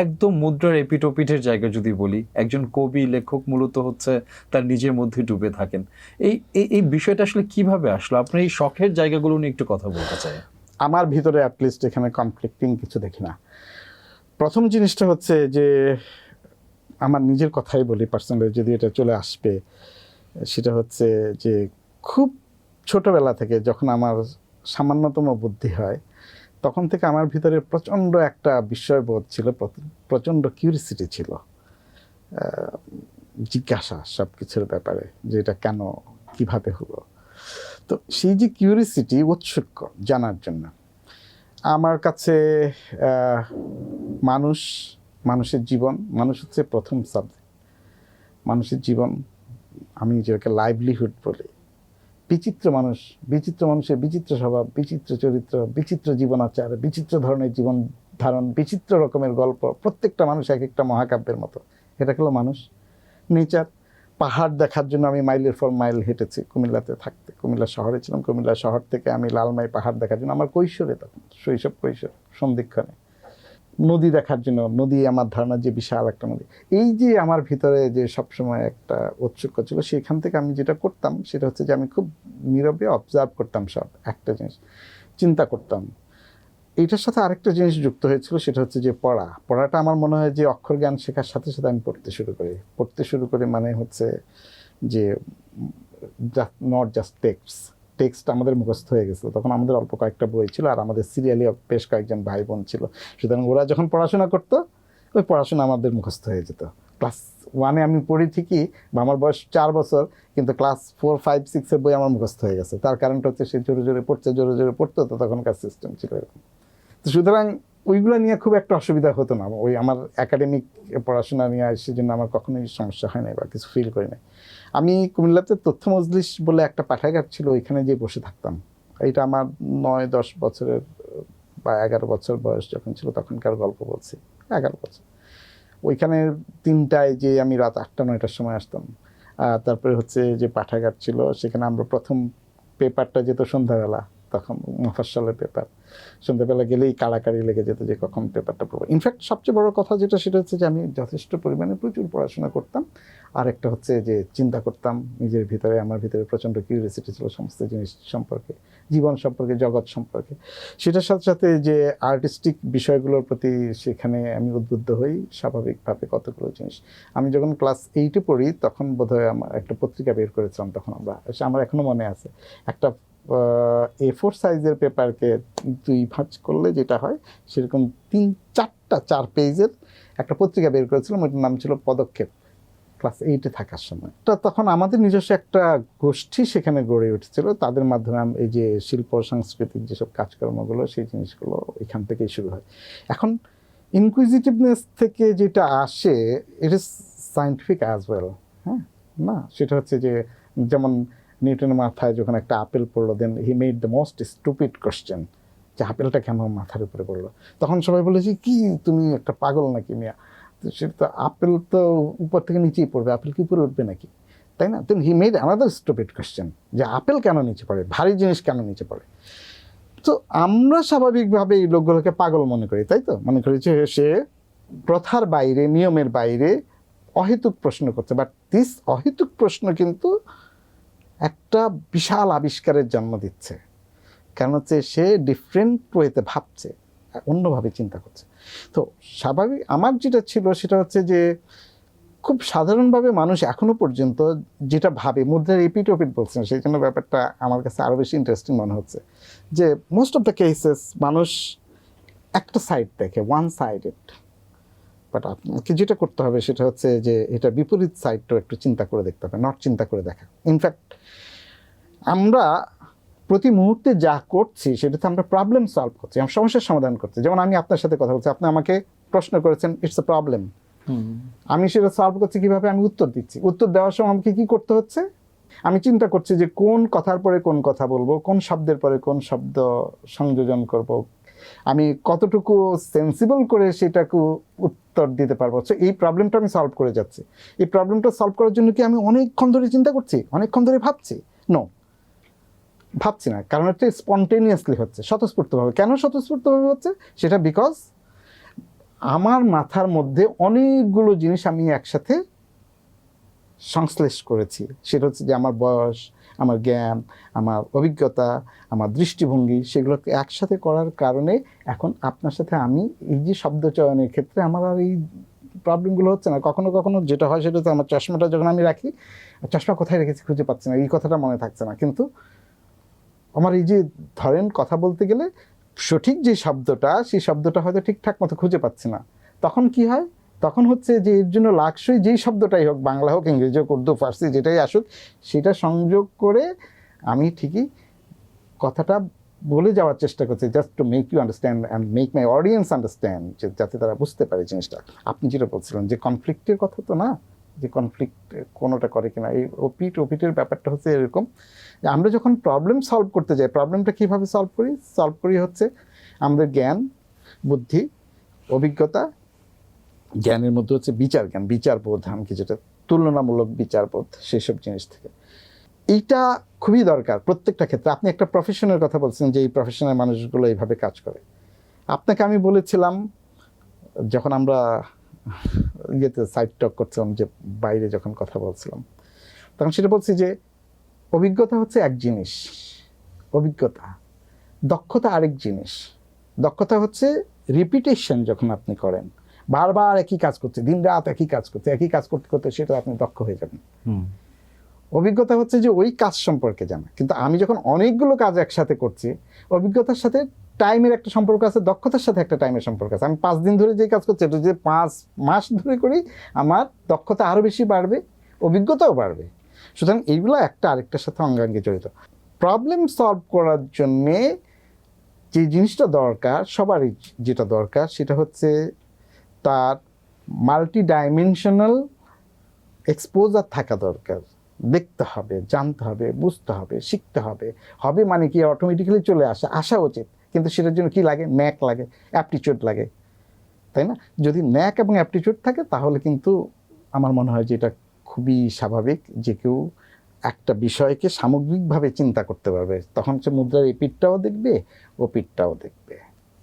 একদম মুদ্রার এপিটোপিটের জায়গা যদি বলি, একজন কবি লেখক মূলত হচ্ছে তার নিজের মধ্যে ডুবে থাকেন। এই বিষয়টা আসলে কিভাবে আসলো? আপনি এই শখের জায়গাগুলো নিয়ে একটু কথা বলতে চাই। আমার ভিতরে অ্যাটলিস্ট এখানে কনফ্লিক্টিং কিছু দেখি না। প্রথম জিনিসটা হচ্ছে যে আমার নিজের কথাই বলি, পার্সোনালি যদি এটা চলে আসবে, সেটা হচ্ছে যে খুব ছোটবেলা থেকে যখন আমার সামান্যতম বুদ্ধি হয়, তখন থেকে আমার ভিতরে প্রচণ্ড একটা বিস্ময়বোধ ছিল, প্রচণ্ড কিউরিসিটি ছিল, জিজ্ঞাসা সব কিছুর ব্যাপারে, যে এটা কেন, কিভাবে হলো। তো সেই যে কিউরিসিটি, ঔৎসুক্য জানার জন্য, আমার কাছে মানুষের জীবন, মানুষ হচ্ছে প্রথম সাবজেক্ট। মানুষের জীবন, আমি যেটাকে লাইভলিহুড বলি, বিচিত্র মানুষের বিচিত্র স্বভাব, বিচিত্র চরিত্র, বিচিত্র জীবনাচার, বিচিত্র ধরনের জীবন ধারণ, বিচিত্র রকমের গল্প, প্রত্যেকটা মানুষ এক একটা মহাকাব্যের মতো। এটা হলো মানুষ। নেচার, পাহাড় দেখার জন্য আমি মাইলের পর মাইল হেঁটেছি কুমিল্লাতে থাকতে, কুমিল্লা শহরে ছিলাম। কুমিল্লা শহর থেকে আমি লালমাই পাহাড় দেখার জন্য, আমার কৈশোরে, তখন শৈশব কৈশোর সন্ধিক্ষণে, নদী দেখার জন্য, নদী আমার ধারণা যে বিশাল একটা নদী। এই যে আমার ভিতরে যে সবসময় একটা ঔৎসুক্য ছিল, সেখান থেকে আমি যেটা করতাম সেটা হচ্ছে যে আমি খুব নীরবে অবজার্ভ করতাম সব, একটা জিনিস চিন্তা করতাম। এইটার সাথে আরেকটা জিনিস যুক্ত হয়েছিল, সেটা হচ্ছে যে পড়াটা আমার মনে হয় যে অক্ষর জ্ঞান শেখার সাথে সাথে আমি পড়তে শুরু করি মানে হচ্ছে যে নট জাস্ট টেক্সট আমাদের মুখস্থ হয়ে গেছিল। তখন আমাদের অল্প কয়েকটা বই ছিল আর আমাদের সিরিয়ালি বেশ কয়েকজন ভাই বোন ছিল, সুতরাং ওরা যখন পড়াশোনা করতো ওই পড়াশোনা আমাদের মুখস্থ হয়ে যেত। ক্লাস 1-এ আমি পড়ি ঠিকই, বা আমার বয়স 4 বছর, কিন্তু ক্লাস 4, 5, 6-এর বই আমার মুখস্থ হয়ে গেছে। তার কারণটা হচ্ছে সে জোরে জোরে পড়তো, তো তখনকার সিস্টেম ছিল এরকম। তো সুতরাং ওইগুলো নিয়ে খুব একটা অসুবিধা হতো না, ওই আমার একাডেমিক পড়াশোনা নিয়ে সেজন্য আমার কখনোই সমস্যা হয় নাই বা কিছু ফিল করি নাই। আমি কুমিল্লাতে তথ্য মজলিস বলে একটা পাঠাগার ছিল, ওইখানে গিয়ে বসে থাকতাম। এটা আমার 9-10 বছরের বা 11 বছর বয়স যখন ছিল তখনকার গল্প বলছি, 11 বছর। ওইখানে 3টায় যে আমি রাত 8টা-9টার সময় আসতাম। তারপরে হচ্ছে যে পাঠাগার ছিল, সেখানে আমরা প্রথম পেপারটা যেত সন্ধ্যাবেলা, তখন মফস্বলের পেপার। সন্ধ্যাবেলা গেলেই কাড়াকাড়ি লেগে যেত যে কখন পেপারটা পড়বো। ইনফ্যাক্ট সবচেয়ে বড় কথা যেটা, সেটা হচ্ছে যে আমি যথেষ্ট পরিমাণে প্রচুর পড়াশোনা করতাম। আর একটা হচ্ছে যে চিন্তা করতাম নিজের ভিতরে, আমার ভিতরে প্রচণ্ড কিউরিওসিটি ছিল সমস্ত জিনিস সম্পর্কে, জীবন সম্পর্কে, জগৎ সম্পর্কে। সেটার সাথে সাথে যে আর্টিস্টিক বিষয়গুলোর প্রতি সেখানে আমি উদ্বুদ্ধ হই স্বাভাবিকভাবে কতগুলো জিনিস। আমি যখন ক্লাস 8-এ পড়ি তখন বোধহয় আমার একটা পত্রিকা বের করেছিলাম, তখন আমার এখনো মনে আছে, একটা A4 সাইজের পেপারকে 2 ভাঁজ করলে যেটা হয় সেরকম 4 পেজের একটা পত্রিকা বের করেছিলাম, ওইটার নাম ছিল পদক্ষেপ, ক্লাস 8-এ থাকার সময়। তো তখন আমাদের নিজস্ব একটা গোষ্ঠী সেখানে গড়ে উঠেছিল, তাদের মাধ্যমে এই যে শিল্প সাংস্কৃতিক যেসব কাজকর্মগুলো, সেই জিনিসগুলো এখান থেকেই শুরু হয়। এখন ইনকুইজিটিভনেস থেকে যেটা আসে, it is scientific as well. হ্যাঁ, না সেটা হচ্ছে যে যেমন নিউটনের মাথায় যখন একটা আপেল পড়লো, then he made the most stupid question, যে আপেলটা কেন মাথার উপরে পড়লো। তখন সবাই বলে যে কি তুমি একটা পাগল নাকি মিয়া, তো সেটা তো আপেল তো উপর থেকে নিচেই পড়বে, আপেল কি উপরে উঠবে নাকি, তাই না? Then he made another stupid question, যে আপেল কেন নিচে পড়ে, ভারী জিনিস কেন নিচে পড়ে। তো আমরা স্বাভাবিকভাবে এই লোকগুলোকে পাগল মনে করি, তাই তো মনে করি যে সে প্রথার বাইরে, নিয়মের বাইরে অহেতুক প্রশ্ন করছে। বাট দিস অহেতুক প্রশ্ন কিন্তু একটা বিশাল আবিষ্কারের জন্ম দিচ্ছে, কারণ হচ্ছে সে ডিফারেন্ট ওয়েতে ভাবছে, অন্যভাবে চিন্তা করছে। তো স্বাভাবিক আমার যেটা ছিল সেটা হচ্ছে যে খুব সাধারণভাবে মানুষ এখনো পর্যন্ত যেটা ভাবে, মুদ্রার এপিট ওপিট বলছেন, সেই জন্য ব্যাপারটা আমার কাছে আরও বেশি ইন্টারেস্টিং মনে হচ্ছে, যে মোস্ট অফ দ্য কেসেস মানুষ একটা সাইড দেখে, ওয়ান সাইডেড। বাট আপনাকে যেটা করতে হবে সেটা হচ্ছে যে এটা বিপরীত সাইডটাও একটু চিন্তা করে দেখতে হবে, নট চিন্তা করে দেখা। ইনফ্যাক্ট আমরা প্রতি মুহূর্তে যা করছি সেটাতে আমরা প্রবলেম সলভ করছি, আমরা সমস্যার সমাধান করছি। যেমন আমি আপনার সাথে কথা বলছি, আপনি আমাকে প্রশ্ন করেছেন, ইটস এ প্রবলেম, আমি সেটা সলভ করছি কিভাবে, আমি উত্তর দিচ্ছি। উত্তর দেওয়ার সময় আমাকে কি করতে হচ্ছে, আমি চিন্তা করছি যে কোন কথার পরে কোন কথা বলবো, কোন শব্দের পরে কোন শব্দ সংযোজন করব, আমি কতটুকু সেন্সিবল করে সেটাকে উত্তর দিতে পারবো। সো এই প্রবলেমটা আমি সলভ করে যাচ্ছি। এই প্রবলেমটা সলভ করার জন্য কি আমি অনেকক্ষণ ধরে চিন্তা করছি, অনেকক্ষণ ধরে ভাবছি? নো, ভাবছি না, কারণ হচ্ছে স্পন্টেনিয়াসলি হচ্ছে, স্বতঃস্ফূর্তভাবে। কেন স্বতঃস্ফূর্তভাবে হচ্ছে? সেটা বিকজ আমার মাথার মধ্যে অনেকগুলো জিনিস আমি একসাথে সংশ্লেষ করেছি। সেটা হচ্ছে যে আমার বয়স, আমার জ্ঞান, আমার অভিজ্ঞতা, আমার দৃষ্টিভঙ্গি, সেগুলোকে একসাথে করার কারণে এখন আপনার সাথে আমি এই যে শব্দ চয়নের ক্ষেত্রে আমার আর এই প্রবলেমগুলো হচ্ছে না। কখনো কখনো যেটা হয় সেটা হচ্ছে আমার চশমাটা যখন আমি রাখি, চশমা কোথায় রেখেছি খুঁজে পাচ্ছি না, এই কথাটা মনে থাকছে না। কিন্তু আমার এই যে ধরেন কথা বলতে গেলে সঠিক যে শব্দটা, সেই শব্দটা হয়তো ঠিকঠাক মতো খুঁজে পাচ্ছি না। তখন কি হয়? তখন হচ্ছে যে এর জন্য লাক্সই যেই শব্দটাই হোক, বাংলা হোক, ইংরেজি হোক, উর্দু, ফার্সি, যেটাই আসুক, সেটা সংযোগ করে আমি ঠিকই কথাটা বলে যাওয়ার চেষ্টা করছি, just to make you understand and make my audience understand, যাতে তারা বুঝতে পারে জিনিসটা। আপনি যেটা বলছিলেন যে কনফ্লিক্টের কথা, তো না, যে কনফ্লিক্ট কোনোটা করে কিনা, এই ওপিটের ব্যাপারটা হচ্ছে এরকম যে আমরা যখন প্রবলেম সলভ করতে যাই, প্রবলেমটা কীভাবে সলভ করি হচ্ছে আমাদের জ্ঞান, বুদ্ধি, অভিজ্ঞতা, জ্ঞানের মধ্যে হচ্ছে বিচারজ্ঞান, বিচারবোধ, এমনকি যেটা তুলনামূলক বিচারবোধ, সেসব জিনিস থেকে। এইটা খুবই দরকার প্রত্যেকটা ক্ষেত্রে। আপনি একটা প্রফেশনের কথা বলছেন যে এই প্রফেশনের মানুষগুলো এইভাবে কাজ করে। আপনাকে আমি বলেছিলাম যখন আমরা সাইড টক করছিলাম, যে বাইরে যখন কথা বলছিলাম, তখন সেটা বলছি যে অভিজ্ঞতা হচ্ছে এক জিনিস, অভিজ্ঞতা, দক্ষতা আরেক জিনিস। দক্ষতা হচ্ছে রিপিটেশন, যখন আপনি করেন বারবার একই কাজ করছে, দিন রাত একই কাজ করছে, একই কাজ করতে করতে সেটা আপনি দক্ষ হয়ে যাবেন। অভিজ্ঞতা হচ্ছে যে ওই কাজ সম্পর্কে জানা। কিন্তু আমি যখন অনেকগুলো কাজ একসাথে করছি, অভিজ্ঞতার সাথে টাইমের একটা সম্পর্ক আছে, দক্ষতার সাথে একটা টাইমের সম্পর্ক আছে। আমি 5 দিন ধরে যে কাজ করছি, এটা যদি 5 মাস ধরে করি, আমার দক্ষতা আরও বেশি বাড়বে, অভিজ্ঞতাও বাড়বে। সুতরাং এইগুলো একটা আরেকটার সাথে অঙ্গাঙ্গি জড়িত। প্রবলেম সলভ করার জন্যে যে জিনিসটা দরকার, সবারই যেটা দরকার, সেটা হচ্ছে তার মাল্টি ডাইমেনশনাল এক্সপোজার থাকা দরকার। দেখতে হবে, জানতে হবে, বুঝতে হবে, শিখতে হবে। হবে মানে কি অটোমেটিক্যালি চলে আসা উচিত, কিন্তু সেটার জন্য কি লাগে? ন্যাক লাগে, অ্যাপটিচিউড লাগে, তাই না? যদি ন্যাক এবং অ্যাপটিচিউড থাকে তাহলে কিন্তু আমার মনে হয় যে এটা খুবই স্বাভাবিক যে কেউ একটা বিষয়কে সামগ্রিকভাবে চিন্তা করতে পারবে। তখন সে মুদ্রার এই পিঠটাও দেখবে, ও পিঠটাও দেখবে।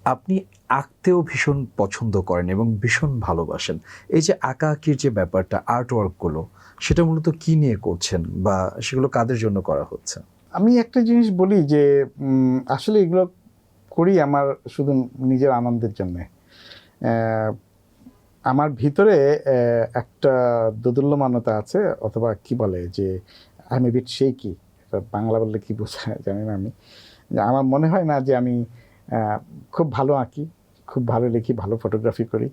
আপনি আঁকতেও ভীষণ পছন্দ করেন এবং ভীষণ ভালোবাসেন। এই যে আঁকাআঁকির যে ব্যাপারটা, আর্ট ওয়ার্কগুলো, সেটা মূলত কি নিয়ে করছেন বা সেগুলো কাদের জন্য করা হচ্ছে? আমি একটা জিনিস বলি যে আসলে এগুলো করি আমার শুধু নিজের আনন্দের জন্যে। আমার ভিতরে একটা দোদুল্যমানতা আছে, অথবা কি বলে যে আমি বিট সেই কি, বাংলা বললে কি বোঝায় জানি না আমি। আমার মনে হয় না যে আমি খুব ভালো আঁকি, খুব ভালো লিখি, ভালো ফটোগ্রাফি করি।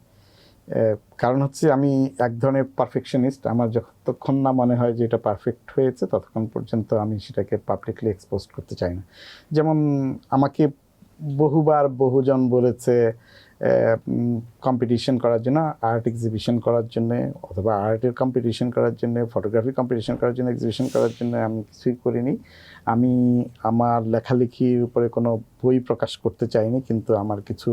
কারণ হচ্ছে আমি এক ধরনের পারফেকশনিস্ট। আমার যতক্ষণ না মনে হয় যে এটা পারফেক্ট হয়েছে, ততক্ষণ পর্যন্ত আমি সেটাকে পাবলিকলি এক্সপোজ করতে চাই না। যেমন আমাকে বহুজন বলেছে কম্পিটিশন করার জন্য, আর্ট এক্সিবিশন করার জন্যে, অথবা আর্টের কম্পিটিশন করার জন্য, ফটোগ্রাফি কম্পিটিশন করার জন্য, এক্সিবিশন করার জন্য। আমি কিছুই করিনি। আমি আমার লেখালেখির উপরে কোনো বই প্রকাশ করতে চাইনি, কিন্তু আমার কিছু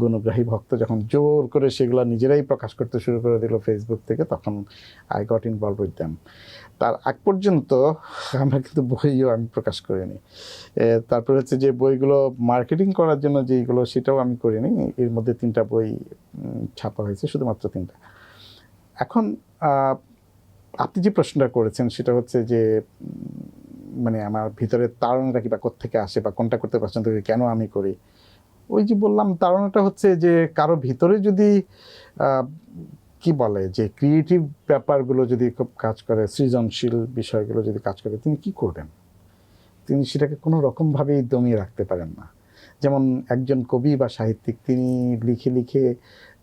গুণগ্রাহী ভক্ত যখন জোর করে সেগুলো নিজেরাই প্রকাশ করতে শুরু করে দিল ফেসবুক থেকে, তখন I got involve with them. তার আগ পর্যন্ত আমরা কিন্তু বইও আমি প্রকাশ করিনি। তারপর হচ্ছে যে বইগুলো মার্কেটিং করার জন্য যেইগুলো, সেটাও আমি করিনি। এর মধ্যে 3টা বই ছাপা হয়েছে, শুধুমাত্র 3টা। এখন আপনি যে প্রশ্নটা করেছেন সেটা হচ্ছে যে মানে আমার ভিতরে তাড়নাটা কি বা কোত্থেকে আসে, বা কোনটা করতে পছন্দ করি, কেন আমি করি। ওই যে বললাম, তাড়নাটা হচ্ছে যে কারো ভিতরে যদি কি বলে যে ক্রিয়েটিভ ব্যাপারগুলো যদি খুব কাজ করে, সৃজনশীল বিষয়গুলো যদি কাজ করে, তিনি কি করবেন? তিনি সেটাকে কোনো রকমভাবেই দমিয়ে রাখতে পারেন না। যেমন একজন কবি বা সাহিত্যিক, তিনি লিখে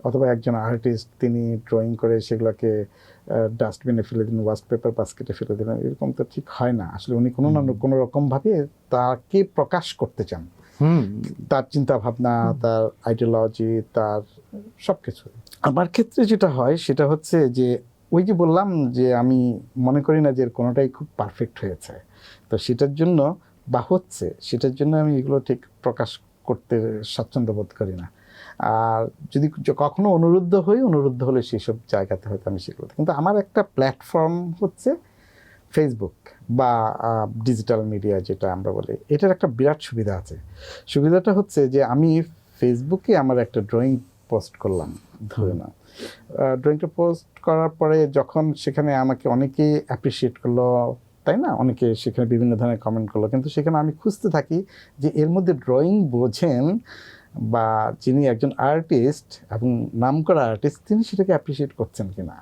অথবা একজন আর্টিস্ট, তিনি ড্রয়িং করে সেগুলোকে ডাস্টবিনে ফেলে দিন, ওয়াস্ট পেপার বাস্কেটে ফেলে দিলেন, এরকম তো ঠিক হয় না। আসলে উনি কোনো রকমভাবে তাকে প্রকাশ করতে চান, তার চিন্তা ভাবনা, তার আইডিওলজি, তার সব কিছু। আমার ক্ষেত্রে যেটা হয় সেটা হচ্ছে যে ওই যে বললাম যে আমি মনে করি না যে কোনোটাই খুব পারফেক্ট হয়েছে, তো সেটার জন্য সেটার জন্য আমি এগুলো ঠিক প্রকাশ করতে স্বাচ্ছন্দ্য বোধ করি না। আর যদি কখনো অনুরুদ্ধ হলে সেসব জায়গাতে হয়তো আমি সেগুলো, কিন্তু আমার একটা প্ল্যাটফর্ম হচ্ছে ফেসবুক বা ডিজিটাল মিডিয়া যেটা আমরা বলি। এটার একটা বিরাট সুবিধা আছে। সুবিধাটা হচ্ছে যে আমি ফেসবুকে আমার একটা ড্রয়িং পোস্ট করলাম, ধরে না, ড্রয়িংটা পোস্ট করার পরে যখন সেখানে আমাকে অনেকেই অ্যাপ্রিসিয়েট করলো, তাই না, অনেকে সেখানে বিভিন্ন ধরনের কমেন্ট করলো, কিন্তু সেখানে আমি খুঁজতে থাকি যে এর মধ্যে ড্রয়িং বোঝেন বা যিনি একজন আর্টিস্ট এবং নামকরা আর্টিস্ট, তিনি সেটাকে অ্যাপ্রিসিয়েট করছেন কিনা।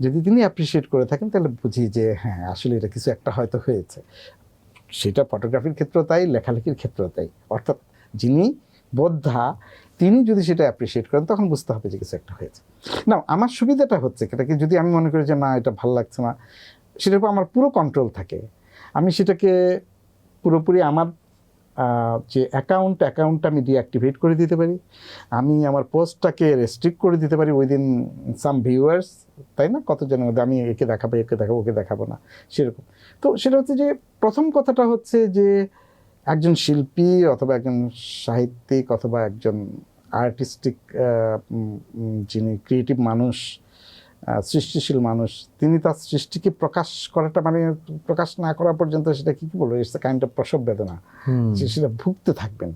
যদি তিনি অ্যাপ্রিসিয়েট করে থাকেন তাহলে বুঝি যে হ্যাঁ, আসলে এটা কিছু একটা হয়তো হয়েছে। সেটা ফটোগ্রাফির ক্ষেত্রেও তাই, লেখালেখির ক্ষেত্রেও তাই। অর্থাৎ যিনি বোদ্ধা, তিনি যদি সেটা অ্যাপ্রিসিয়েট করেন, তখন বুঝতে হবে যে কিছু একটা হয়েছে। না, আমার সুবিধাটা হচ্ছে এটাকে, যদি আমি মনে করি যে না, এটা ভালো লাগছে না, সেটার উপর আমার পুরো কন্ট্রোল থাকে। আমি সেটাকে পুরোপুরি আমার যে অ্যাকাউন্টটা আমি ডিঅ্যাক্টিভেট করে দিতে পারি। আমি আমার পোস্টটাকে রেস্ট্রিক্ট করে দিতে পারি উইদিন সাম ভিউয়ার্স, তাই না, কতজনের মধ্যে আমি একে দেখাবো, ওকে দেখাবো না, সেরকম। তো সেটা হচ্ছে যে প্রথম কথাটা হচ্ছে যে একজন শিল্পী অথবা একজন সাহিত্যিক অথবা একজন আর্টিস্টিক যিনি ক্রিয়েটিভ মানুষ, সৃষ্টিশীল মানুষ, তিনি তার সৃষ্টিকে প্রকাশ করাটা, মানে প্রকাশ না করা পর্যন্ত সেটা কি বলবো, ইটস কাইন্ড অফ প্রসব বেদনা। সেটা ভুগতে থাকবেন,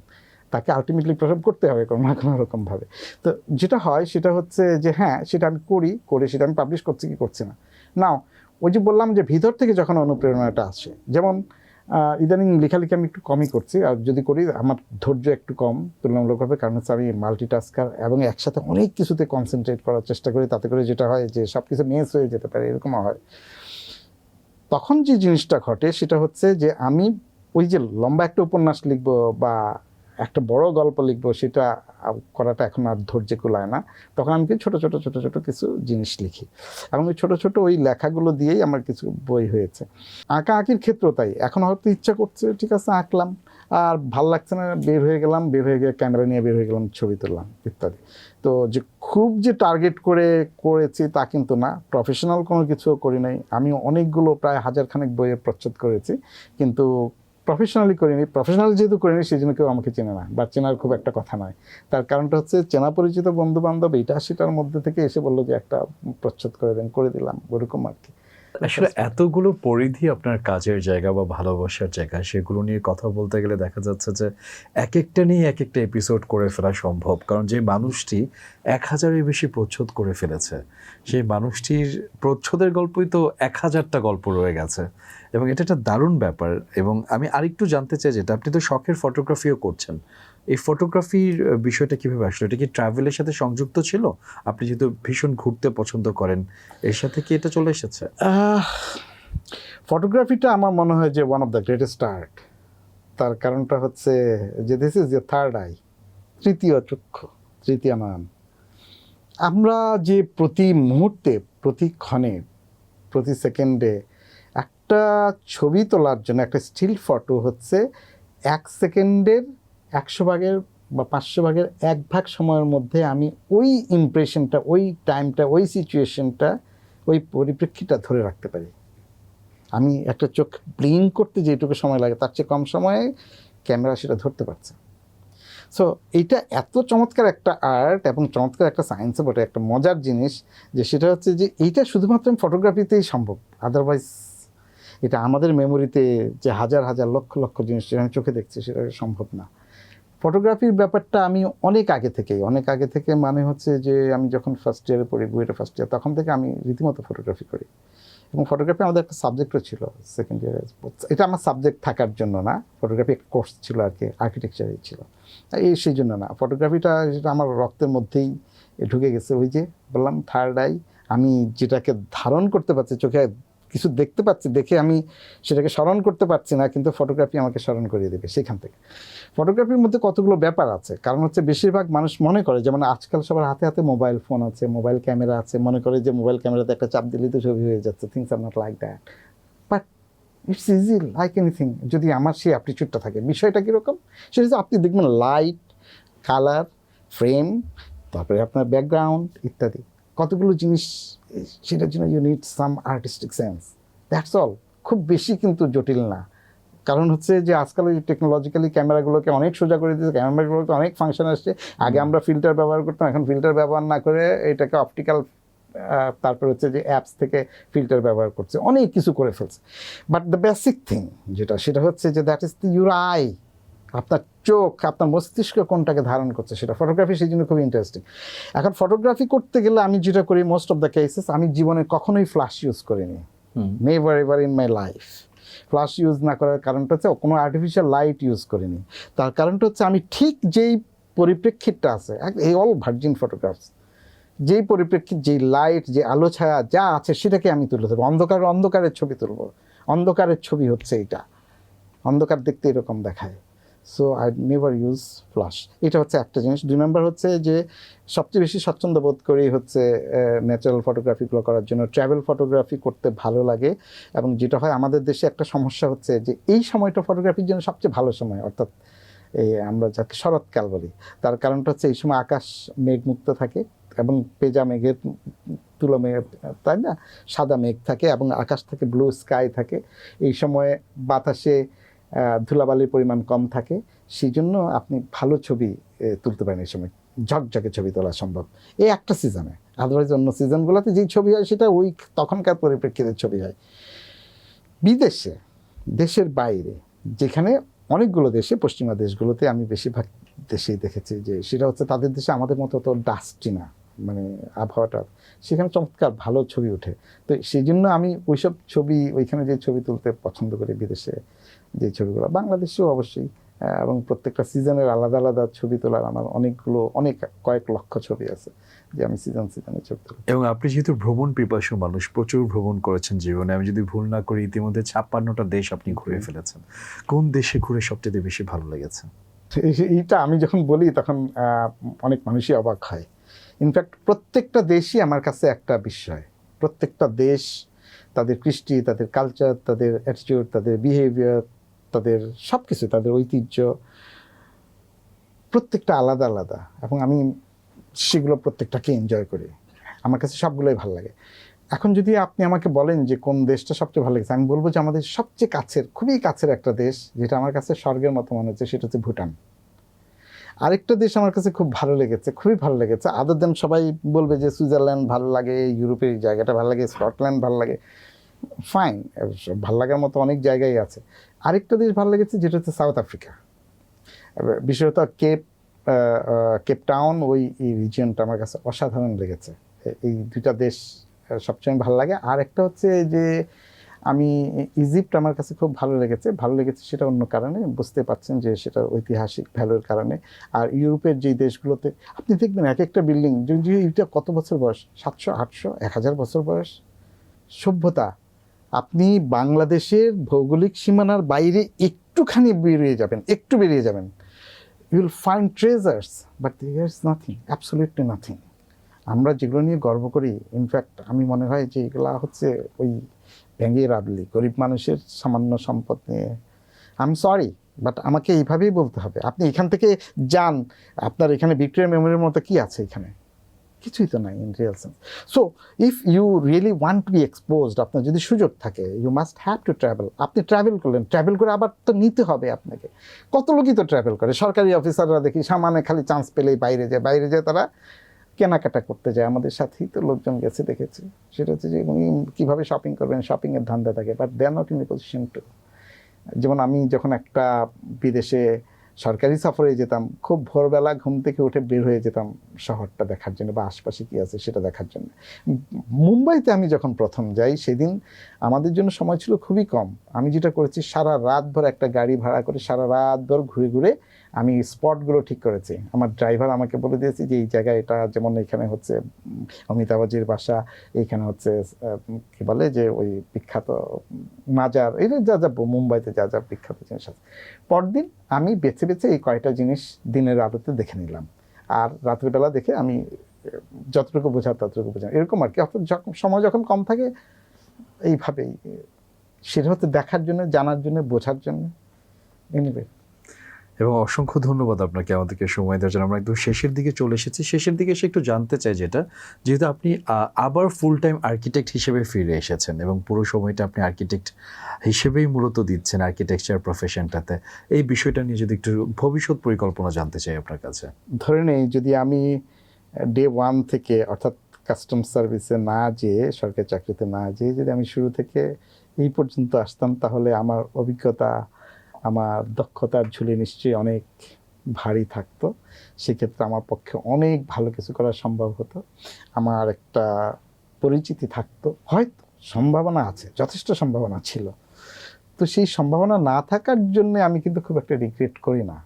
তাকে আলটিমেটলি প্রসব করতে হবে কোনো না কোনো রকমভাবে। তো যেটা হয় সেটা হচ্ছে যে হ্যাঁ, সেটা আমি করে সেটা আমি পাবলিশ করছি কি করছি না। নাও, ওই যে বললাম যে ভিতর থেকে যখন অনুপ্রেরণাটা আসে, যেমন ইদানিং লেখালেখি আমি একটু কমই করছি, আর যদি করি আমার ধৈর্য একটু কম তুলনামূলকভাবে, কারণ হচ্ছে আমি মাল্টিটাস্কার এবং একসাথে অনেক কিছুতে কনসেন্ট্রেট করার চেষ্টা করি, তাতে করে যেটা হয় যে সব কিছু মিস হয়ে যেতে পারে, এরকমও হয়। তখন যে জিনিসটা ঘটে সেটা হচ্ছে যে আমি ওই যে লম্বা একটা উপন্যাস লিখবো বা একটা বড় গল্প লিখবো, সেটা করাটা এখন আর ধৈর্য কুলায় না। তখন আমি ছোট ছোট ছোট ছোট কিছু জিনিস লিখি, এবং ওই ছোট ছোট ওই লেখাগুলো দিয়েই আমার কিছু বই হয়েছে। আঁকা আঁকির ক্ষেত্রেও তাই, এখন হয়তো ইচ্ছা করছে, ঠিক আছে আঁকলাম, আর ভাল লাগছে না, বের হয়ে গেলাম, বের হয়ে গিয়ে ক্যামেরা নিয়ে বের হয়ে গেলাম, ছবি তুললাম ইত্যাদি। তো যে খুব যে টার্গেট করে করেছি তা কিন্তু না, প্রফেশনাল কোনো কিছু করি নাই। আমি অনেকগুলো প্রায় 1000 খানেক বইয়ে প্রচ্ছদ করেছি, কিন্তু প্রফেশনালি করিনি। প্রফেশনাল যেহেতু করিনি সেই জন্য কেউ আমাকে চেনে না, বা চেনার খুব একটা কথা নয়। তার কারণটা হচ্ছে চেনা পরিচিত বন্ধু বান্ধব এটা সেটার মধ্যে থেকে এসে বললো যে একটা প্রচ্ছদ করে দেন, করে দিলাম, ওরকম আর কি। আসলে এতগুলো পরিধি আপনার কাজের জায়গা বা ভালোবাসার জায়গা, সেগুলো নিয়ে কথা বলতে গেলে দেখা যাচ্ছে যে এক একটা নিয়ে এক একটা এপিসোড করে ফেলা সম্ভব। কারণ যে মানুষটি 1000-এর বেশি প্রচ্ছদ করে ফেলেছে, সেই মানুষটির প্রচ্ছদের গল্পই তো 1000টা গল্প রয়ে গেছে, এবং এটা একটা দারুণ ব্যাপার। এবং আমি আরেকটু জানতে চাই, যেটা আপনি তো শখের ফটোগ্রাফিও করছেন, এই ফটোগ্রাফির বিষয়টা কীভাবে আসলো? এটা কি ট্রাভেলের সাথে সংযুক্ত ছিল? আপনি যেহেতু ভীষণ ঘুরতে পছন্দ করেন, এর সাথে কি এটা চলে এসেছে? ফটোগ্রাফিটা আমার মনে হয় যে one of the greatest art. তার কারণটা হচ্ছে যে this is a third eye, তৃতীয় চক্ষু, তৃতীয় নয়ন। আমরা যে প্রতি মুহূর্তে, প্রতি ক্ষণে, প্রতি সেকেন্ডে একটা ছবি তোলার জন্য, একটা স্টিল ফটো হচ্ছে 1 সেকেন্ডের 100 ভাগের বা 500 ভাগের 1 ভাগ সময়ের মধ্যে আমি ওই ইমপ্রেশনটা, ওই টাইমটা, ওই সিচুয়েশনটা, ওই পরিপ্রেক্ষিতটা ধরে রাখতে পারি। আমি একটা চোখ ব্লিঙ্ক করতে যেটুকু সময় লাগে তার চেয়ে কম সময়ে ক্যামেরা সেটা ধরতে পারছে। সো এইটা এত চমৎকার একটা আর্ট এবং চমৎকার একটা সায়েন্সও বটে, একটা মজার জিনিস, যে সেটা হচ্ছে যে এইটা শুধুমাত্র ফটোগ্রাফিতেই সম্ভব। আদারওয়াইজ এটা আমাদের মেমোরিতে যে হাজার হাজার লক্ষ লক্ষ জিনিস যেটা আমি চোখে দেখছি সেটা সম্ভব না। ফটোগ্রাফির ব্যাপারটা আমি অনেক আগে থেকে মানে হচ্ছে যে আমি যখন ফার্স্ট ইয়ারে পড়ি, বুয়েটে ফার্স্ট ইয়ার, তখন থেকে আমি রীতিমতো ফটোগ্রাফি করি। এবং ফটোগ্রাফি আমাদের একটা সাবজেক্টও ছিল সেকেন্ড ইয়ারে। এটা আমার সাবজেক্ট থাকার জন্য না, ফটোগ্রাফি একটা কোর্স ছিল আর কি, আর্কিটেকচারই ছিল, সেই জন্য না। ফটোগ্রাফিটা যেটা আমার রক্তের মধ্যেই ঢুকে গেছে। ওই যে বললাম থার্ড আই, আমি যেটাকে ধারণ করতে পারছি, চোখে কিছু দেখতে পাচ্ছি, দেখে আমি সেটাকে স্মরণ করতে পারছি না, কিন্তু ফটোগ্রাফি আমাকে স্মরণ করিয়ে দেবে সেখান থেকে। ফটোগ্রাফির মধ্যে কতগুলো ব্যাপার আছে, কারণ হচ্ছে বেশিরভাগ মানুষ মনে করে, যেমন আজকাল সবার হাতে হাতে মোবাইল ফোন আছে, মোবাইল ক্যামেরা আছে, মনে করে যে মোবাইল ক্যামেরাতে একটা চাপ দিলেই তো ছবি হয়ে যাচ্ছে। Things are not like that, but it's easy like anything, যদি আমার সেই অ্যাপটিচিউডটা থাকে। বিষয়টা কীরকম, সেটা হচ্ছে আপনি দেখবেন লাইট, কালার, ফ্রেম, তারপরে আপনার ব্যাকগ্রাউন্ড ইত্যাদি কতগুলো জিনিস, সেটার জন্য you need some artistic sense, that's all. খুব বেশি কিন্তু জটিল না। কারণ হচ্ছে যে আজকাল ওই টেকনোলজিক্যালি ক্যামেরাগুলোকে অনেক সোজা করে দিয়েছে, ক্যামেরাগুলোতে অনেক ফাংশন আসছে। আগে আমরা ফিল্টার ব্যবহার করতাম, এখন ফিল্টার ব্যবহার না করে এটাকে অপটিক্যাল, তারপর হচ্ছে যে অ্যাপস থেকে ফিল্টার ব্যবহার করছে, অনেক কিছু করে ফেলছে। বাট দ্য বেসিক থিং যেটা, সেটা হচ্ছে যে that is the your I, আপনার চোখ, আপনার মস্তিষ্ক কোনটাকে ধারণ করছে সেটা। ফটোগ্রাফি সেই জন্য খুব ইন্টারেস্টিং। এখন ফটোগ্রাফি করতে গেলে আমি যেটা করি, মোস্ট অফ দ্য কেসেস আমি জীবনে কখনোই ফ্ল্যাশ ইউজ করিনি, never ever in my life. Flash use না করার কারণটা হচ্ছে কোনো আর্টিফিশিয়াল লাইট ইউজ করিনি। তার কারণটা হচ্ছে আমি ঠিক যেই পরিপ্রেক্ষিতটা আছে, এই অল ভার্জিন ফটোগ্রাফস, যেই পরিপ্রেক্ষিত, যেই লাইট, যে আলো ছায়া যা আছে সেটাকে আমি তুলে ধরবো। অন্ধকারের ছবি তুলবো, অন্ধকারের ছবি হচ্ছে এইটা, অন্ধকার দেখতে এরকম দেখায়। So I never use flash, এটা হচ্ছে একটা জিনিস। 2 নম্বর হচ্ছে যে সবচেয়ে বেশি স্বচ্ছন্দ বোধ করি হচ্ছে ন্যাচারাল ফটোগ্রাফিগুলো করার জন্য। ট্রাভেল ফটোগ্রাফি করতে ভালো লাগে, এবং যেটা হয় আমাদের দেশে একটা সমস্যা হচ্ছে যে এই সময়টা ফটোগ্রাফির জন্য সবচেয়ে ভালো সময়, অর্থাৎ এই আমরা যাকে শরৎকাল বলি। তার কারণটা হচ্ছে এই সময় আকাশ মেঘমুক্ত থাকে, এবং পেজা মেঘের তুলো মেঘ, তাই না, সাদা মেঘ থাকে, এবং আকাশ থেকে ব্লু স্কাই থাকে। এই সময়ে বাতাসে ধুলাবালির পরিমাণ কম থাকে, সেই জন্য আপনি ভালো ছবি তুলতে পারেন। এই সময় ঝকঝকে ছবি তোলা সম্ভব এই একটা সিজনে। আদারওয়াইজ অন্য সিজনগুলোতে যেই ছবি হয় সেটা ওই তখনকার পরিপ্রেক্ষিতে ছবি হয়। বিদেশে, দেশের বাইরে, যেখানে অনেকগুলো দেশে, পশ্চিমা দেশগুলোতে আমি বেশিরভাগ দেশেই দেখেছি যে সেটা হচ্ছে তাদের দেশে আমাদের মতো তো ডাস্টি না, মানে আবহাওয়াটা, সেখানে চমৎকার ভালো ছবি ওঠে। তো সেই জন্য আমি ওইসব ছবি, ওইখানে যে ছবি তুলতে পছন্দ করি বিদেশে। যে ছবিগুলো, বাংলাদেশেও অবশ্যই, এবং প্রত্যেকটা সিজনের আলাদা আলাদা ছবি তোলার আমার অনেক কয়েক লক্ষ ছবি আছে যে আমি সিজনে ছবি তুলি। এবং আপনি যেহেতু ভ্রমণ পিপাসু মানুষ, প্রচুর ভ্রমণ করেছেন জীবনে, আমি যদি ভুল না করি ইতিমধ্যে 56টা দেশ আপনি ঘুরে ফেলেছেন। কোন দেশে ঘুরে সবচেয়ে বেশি ভালো লেগেছে? এইটা আমি যখন বলি তখন অনেক মানুষই অবাক হয়। ইনফ্যাক্ট প্রত্যেকটা দেশই আমার কাছে একটা বিষয়। প্রত্যেকটা দেশ, তাদের কৃষ্টি, তাদের কালচার, তাদের অ্যাটিটিউড, তাদের বিহেভিয়ার, তাদের সব কিছু, তাদের ঐতিহ্য, প্রত্যেকটা আলাদা আলাদা, এবং আমি সেগুলো প্রত্যেকটাকে এনজয় করি। আমার কাছে সবগুলোই ভালো লাগে। এখন যদি আপনি আমাকে বলেন যে কোন দেশটা সবচেয়ে ভালো লেগেছে, আমি বলবো যে আমাদের সবচেয়ে কাছের, খুবই কাছের একটা দেশ যেটা আমার কাছে স্বর্গের মতো মনে হচ্ছে, সেটা হচ্ছে ভুটান। আরেকটা দেশ আমার কাছে খুব ভালো লেগেছে, খুবই ভালো লেগেছে, আদার দেন সবাই বলবে যে সুইজারল্যান্ড ভালো লাগে, ইউরোপের এই জায়গাটা ভালো লাগে, স্কটল্যান্ড ভালো লাগে, ফাইন, ভালো লাগার মতো অনেক জায়গায় আছে। আরেকটা দেশ ভালো লেগেছে যেটা হচ্ছে সাউথ আফ্রিকা, বিশেষত কেপ টাউন, ওই রিজিয়নটা আমার কাছে অসাধারণ লেগেছে। এই দুইটা দেশ সবচেয়ে ভালো লাগে। আর একটা হচ্ছে যে আমি ইজিপ্ট আমার কাছে খুব ভালো লেগেছে সেটা অন্য কারণে, বুঝতে পারছেন যে সেটা ঐতিহাসিক ভ্যালুর কারণে। আর ইউরোপের যেই দেশগুলোতে আপনি দেখবেন এক একটা বিল্ডিং, যে এটা কত বছর বয়স, 700, 800, 1000 বছর বয়স সভ্যতা। আপনি বাংলাদেশের ভৌগোলিক সীমানার বাইরে একটু বেরিয়ে যাবেন, you will find treasures, but there is nothing, absolutely nothing. আমরা যেগুলো নিয়ে গর্ব করি, ইনফ্যাক্ট আমি মনে হয় যে এগুলা হচ্ছে ওই ভেঙে রাবলি গরিব মানুষের সামান্য সম্পদ নিয়ে। আই এম সরি, বাট আমাকে এইভাবেই বলতে হবে। আপনি এখান থেকে যান, আপনার এখানে ভিক্টোরিয়া মেমোরিয়াল মতো কি আছে এখানে? কিছুই তো নাই in real sense. So if you really want to be exposed, আপনার যদি সুযোগ থাকে, you must have to travel. আপনি ট্রাভেল করে আবার তো নিতে হবে আপনাকে। কত লোকই তো ট্রাভেল করে, সরকারি অফিসাররা দেখি সামান্য খালি চান্স পেলেই বাইরে যায় তারা কেনাকাটা করতে যায়। আমাদের সাথেই তো লোকজন গেছে, দেখেছি। সেটা হচ্ছে যে উনি কীভাবে শপিং করবেন, শপিংয়ের ধান্দা থাকে, but they are not in a position to. যেমন আমি যখন একটা বিদেশে সরকারি সফরে যেতাম, খুব ভোরবেলা ঘুম থেকে উঠে বের হয়ে যেতাম শহরটা দেখার জন্য বা আশপাশে কী আছে সেটা দেখার জন্য। মুম্বাইতে আমি যখন প্রথম যাই, সেদিন আমাদের জন্য সময় ছিল খুবই কম। আমি যেটা করেছি, সারা রাত ভর একটা গাড়ি ভাড়া করে সারা রাত ভর ঘুরে ঘুরে আমি স্পটগুলো ঠিক করেছি। আমার ড্রাইভার আমাকে বলে দিয়েছে যে এই জায়গায় এটা, যেমন এখানে হচ্ছে অমিতাভজির বাসা, এইখানে হচ্ছে কী বলে যে ওই বিখ্যাত মাজার, এটা যা মুম্বাইতে যা বিখ্যাত জিনিস আছে। পরদিন আমি বেছে এই কয়টা জিনিস দিনের আলোতে দেখে নিলাম, আর রাত্রিবেলা দেখে আমি যতটুকু বোঝার ততটুকু বোঝাম, এরকম আর কি। অর্থাৎ সময় যখন কম থাকে এইভাবেই, সেটা হচ্ছে দেখার জন্য, জানার জন্য, বোঝার জন্য। এনিওয়ে, এবং অসংখ্য ধন্যবাদ আপনাকে আমাদেরকে সময় দেওয়ার জন্য। আমরা একদম শেষের দিকে চলে এসেছি। শেষের দিকে এসে একটু জানতে চাই, যেহেতু আপনি আবার ফুল টাইম আর্কিটেক্ট হিসেবে ফিরে এসেছেন এবং পুরো সময়টা আপনি আর্কিটেক্ট হিসেবেই মূলত দিচ্ছেন আর্কিটেকচার প্রফেশনটাতে, এই বিষয়টা নিয়ে যদি একটু ভবিষ্যৎ পরিকল্পনা জানতে চাই আপনার কাছে। ধরে নেই যদি আমি ডে 1 থেকে, অর্থাৎ কাস্টম সার্ভিসে না যেয়ে, সরকারি চাকরিতে না যেয়ে যদি আমি শুরু থেকে এই পর্যন্ত আসতাম, তাহলে আমার অভিজ্ঞতা, আমার দক্ষতার ঝুলি নিশ্চয়ই অনেক ভারী থাকতো। সেক্ষেত্রে আমার পক্ষে অনেক ভালো কিছু করা সম্ভব হতো। আমার একটা পরিচিতি থাকতো, হয়তো সম্ভাবনা আছে, যথেষ্ট সম্ভাবনা ছিল। তো সেই সম্ভাবনা না থাকার জন্য আমি কিন্তু খুব একটা রিগ্রেট করি না।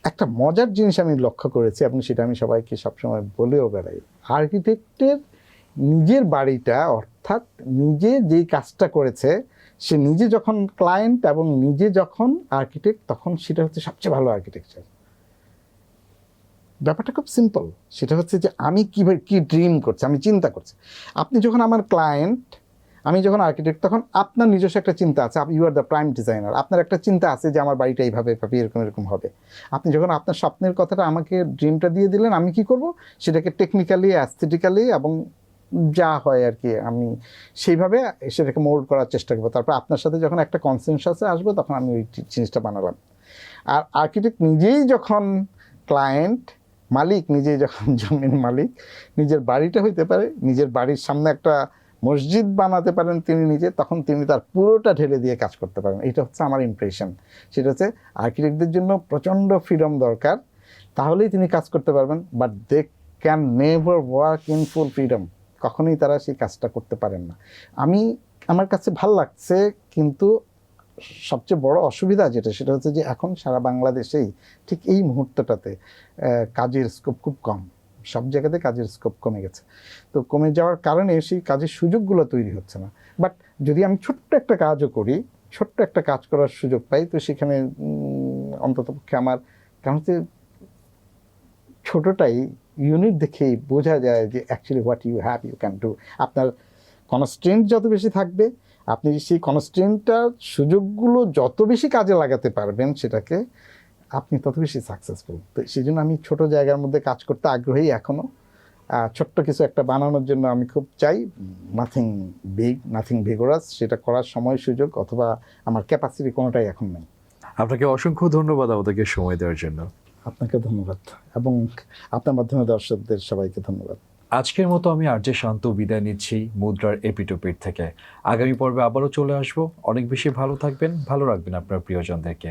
একটা মজার জিনিস আমি লক্ষ্য করেছি, এবং সেটা আমি সবাইকে সবসময় বলেও বেড়াই। আর্কিটেক্টের নিজের বাড়িটা, অর্থাৎ নিজে যেই কাজটা করেছে, সে নিজে যখন ক্লায়েন্ট এবং নিজে যখন আর্কিটেক্ট, তখন সেটা হচ্ছে সবচেয়ে ভালো আর্কিটেকচার। ব্যাপারটা খুব সিম্পল। সেটা হচ্ছে যে আমি কীভাবে কী ড্রিম করছি, আমি চিন্তা করছি। আপনি যখন আমার ক্লায়েন্ট, আমি যখন আর্কিটেক্ট, তখন আপনার নিজস্ব একটা চিন্তা আছে। You are the prime designer. আপনার একটা চিন্তা আছে যে আমার বাড়িটা এইভাবে এরকম হবে। আপনি যখন আপনার স্বপ্নের কথাটা, আমাকে ড্রিমটা দিয়ে দিলেন, আমি কি করব, সেটাকে টেকনিক্যালি, অ্যাস্থেটিক্যালি এবং যা হয় আর কি, আমি সেইভাবে সেটাকে মোল্ড করার চেষ্টা করবো। তারপর আপনার সাথে যখন একটা কনসেনসাসে আসবো, তখন আমি ওই জিনিসটা বানালাম। আর আর্কিটেক্ট নিজেই যখন ক্লায়েন্ট, মালিক নিজেই যখন জমির মালিক, নিজের বাড়িটা হইতে পারে, নিজের বাড়ির সামনে একটা মসজিদ বানাতে পারেন তিনি নিজে, তখন তিনি তার পুরোটা ঢেলে দিয়ে কাজ করতে পারেন। এটা হচ্ছে আমার ইমপ্রেশন। সেটা হচ্ছে আর্কিটেক্টদের জন্য প্রচণ্ড ফ্রিডম দরকার, তাহলেই তিনি কাজ করতে পারবেন। But they can never work in full freedom. কখনোই তারা সেই কাজটা করতে পারেন না। আমার কাছে ভাল লাগছে, কিন্তু সবচেয়ে বড় অসুবিধা যেটা, সেটা হচ্ছে যে এখন সারা বাংলাদেশেই ঠিক এই মুহূর্তটাতে কাজের স্কোপ খুব কম, সব জায়গাতে কাজের স্কোপ কমে গেছে। তো কমে যাওয়ার কারণে সেই কাজের সুযোগগুলো তৈরি হচ্ছে না। বাট যদি আমি ছোট্ট একটা কাজও করি, ছোট্ট একটা কাজ করার সুযোগ পাই, তো সেখানে অন্ততপক্ষে আমার, কারণ হচ্ছে ছোটটাই ইউনিট দেখেই বোঝা যায় যে actually what you have you can do. আপনার কনস্ট্রেন্ট যত বেশি থাকবে, আপনি সেই কনস্ট্রেন্টটার সুযোগগুলো যত বেশি কাজে লাগাতে পারবেন সেটাকে, আপনি তত বেশি সাকসেসফুল। তো সেই জন্য আমি ছোট জায়গার মধ্যে কাজ করতে আগ্রহী এখনও। ছোট্ট কিছু একটা বানানোর জন্য আমি খুব চাই, নাথিং বিগ, নাথিং ভিগোরাস, সেটা করার সময় সুযোগ অথবা আমার ক্যাপাসিটি কোনোটাই এখন নেই। আপনাকে অসংখ্য ধন্যবাদ আমাদেরকে সময় দেওয়ার জন্য। আপনাকে ধন্যবাদ, এবং আপনার মাধ্যমে দর্শকদের সবাইকে ধন্যবাদ। আজকের মতো আমি আরজে শান্ত বিদায় নিচ্ছি মুদ্রার এপিটোপিট থেকে। আগামী পর্বে আবারও চলে আসবো। অনেক বেশি ভালো থাকবেন, ভালো রাখবেন আপনার প্রিয়জনদেরকে।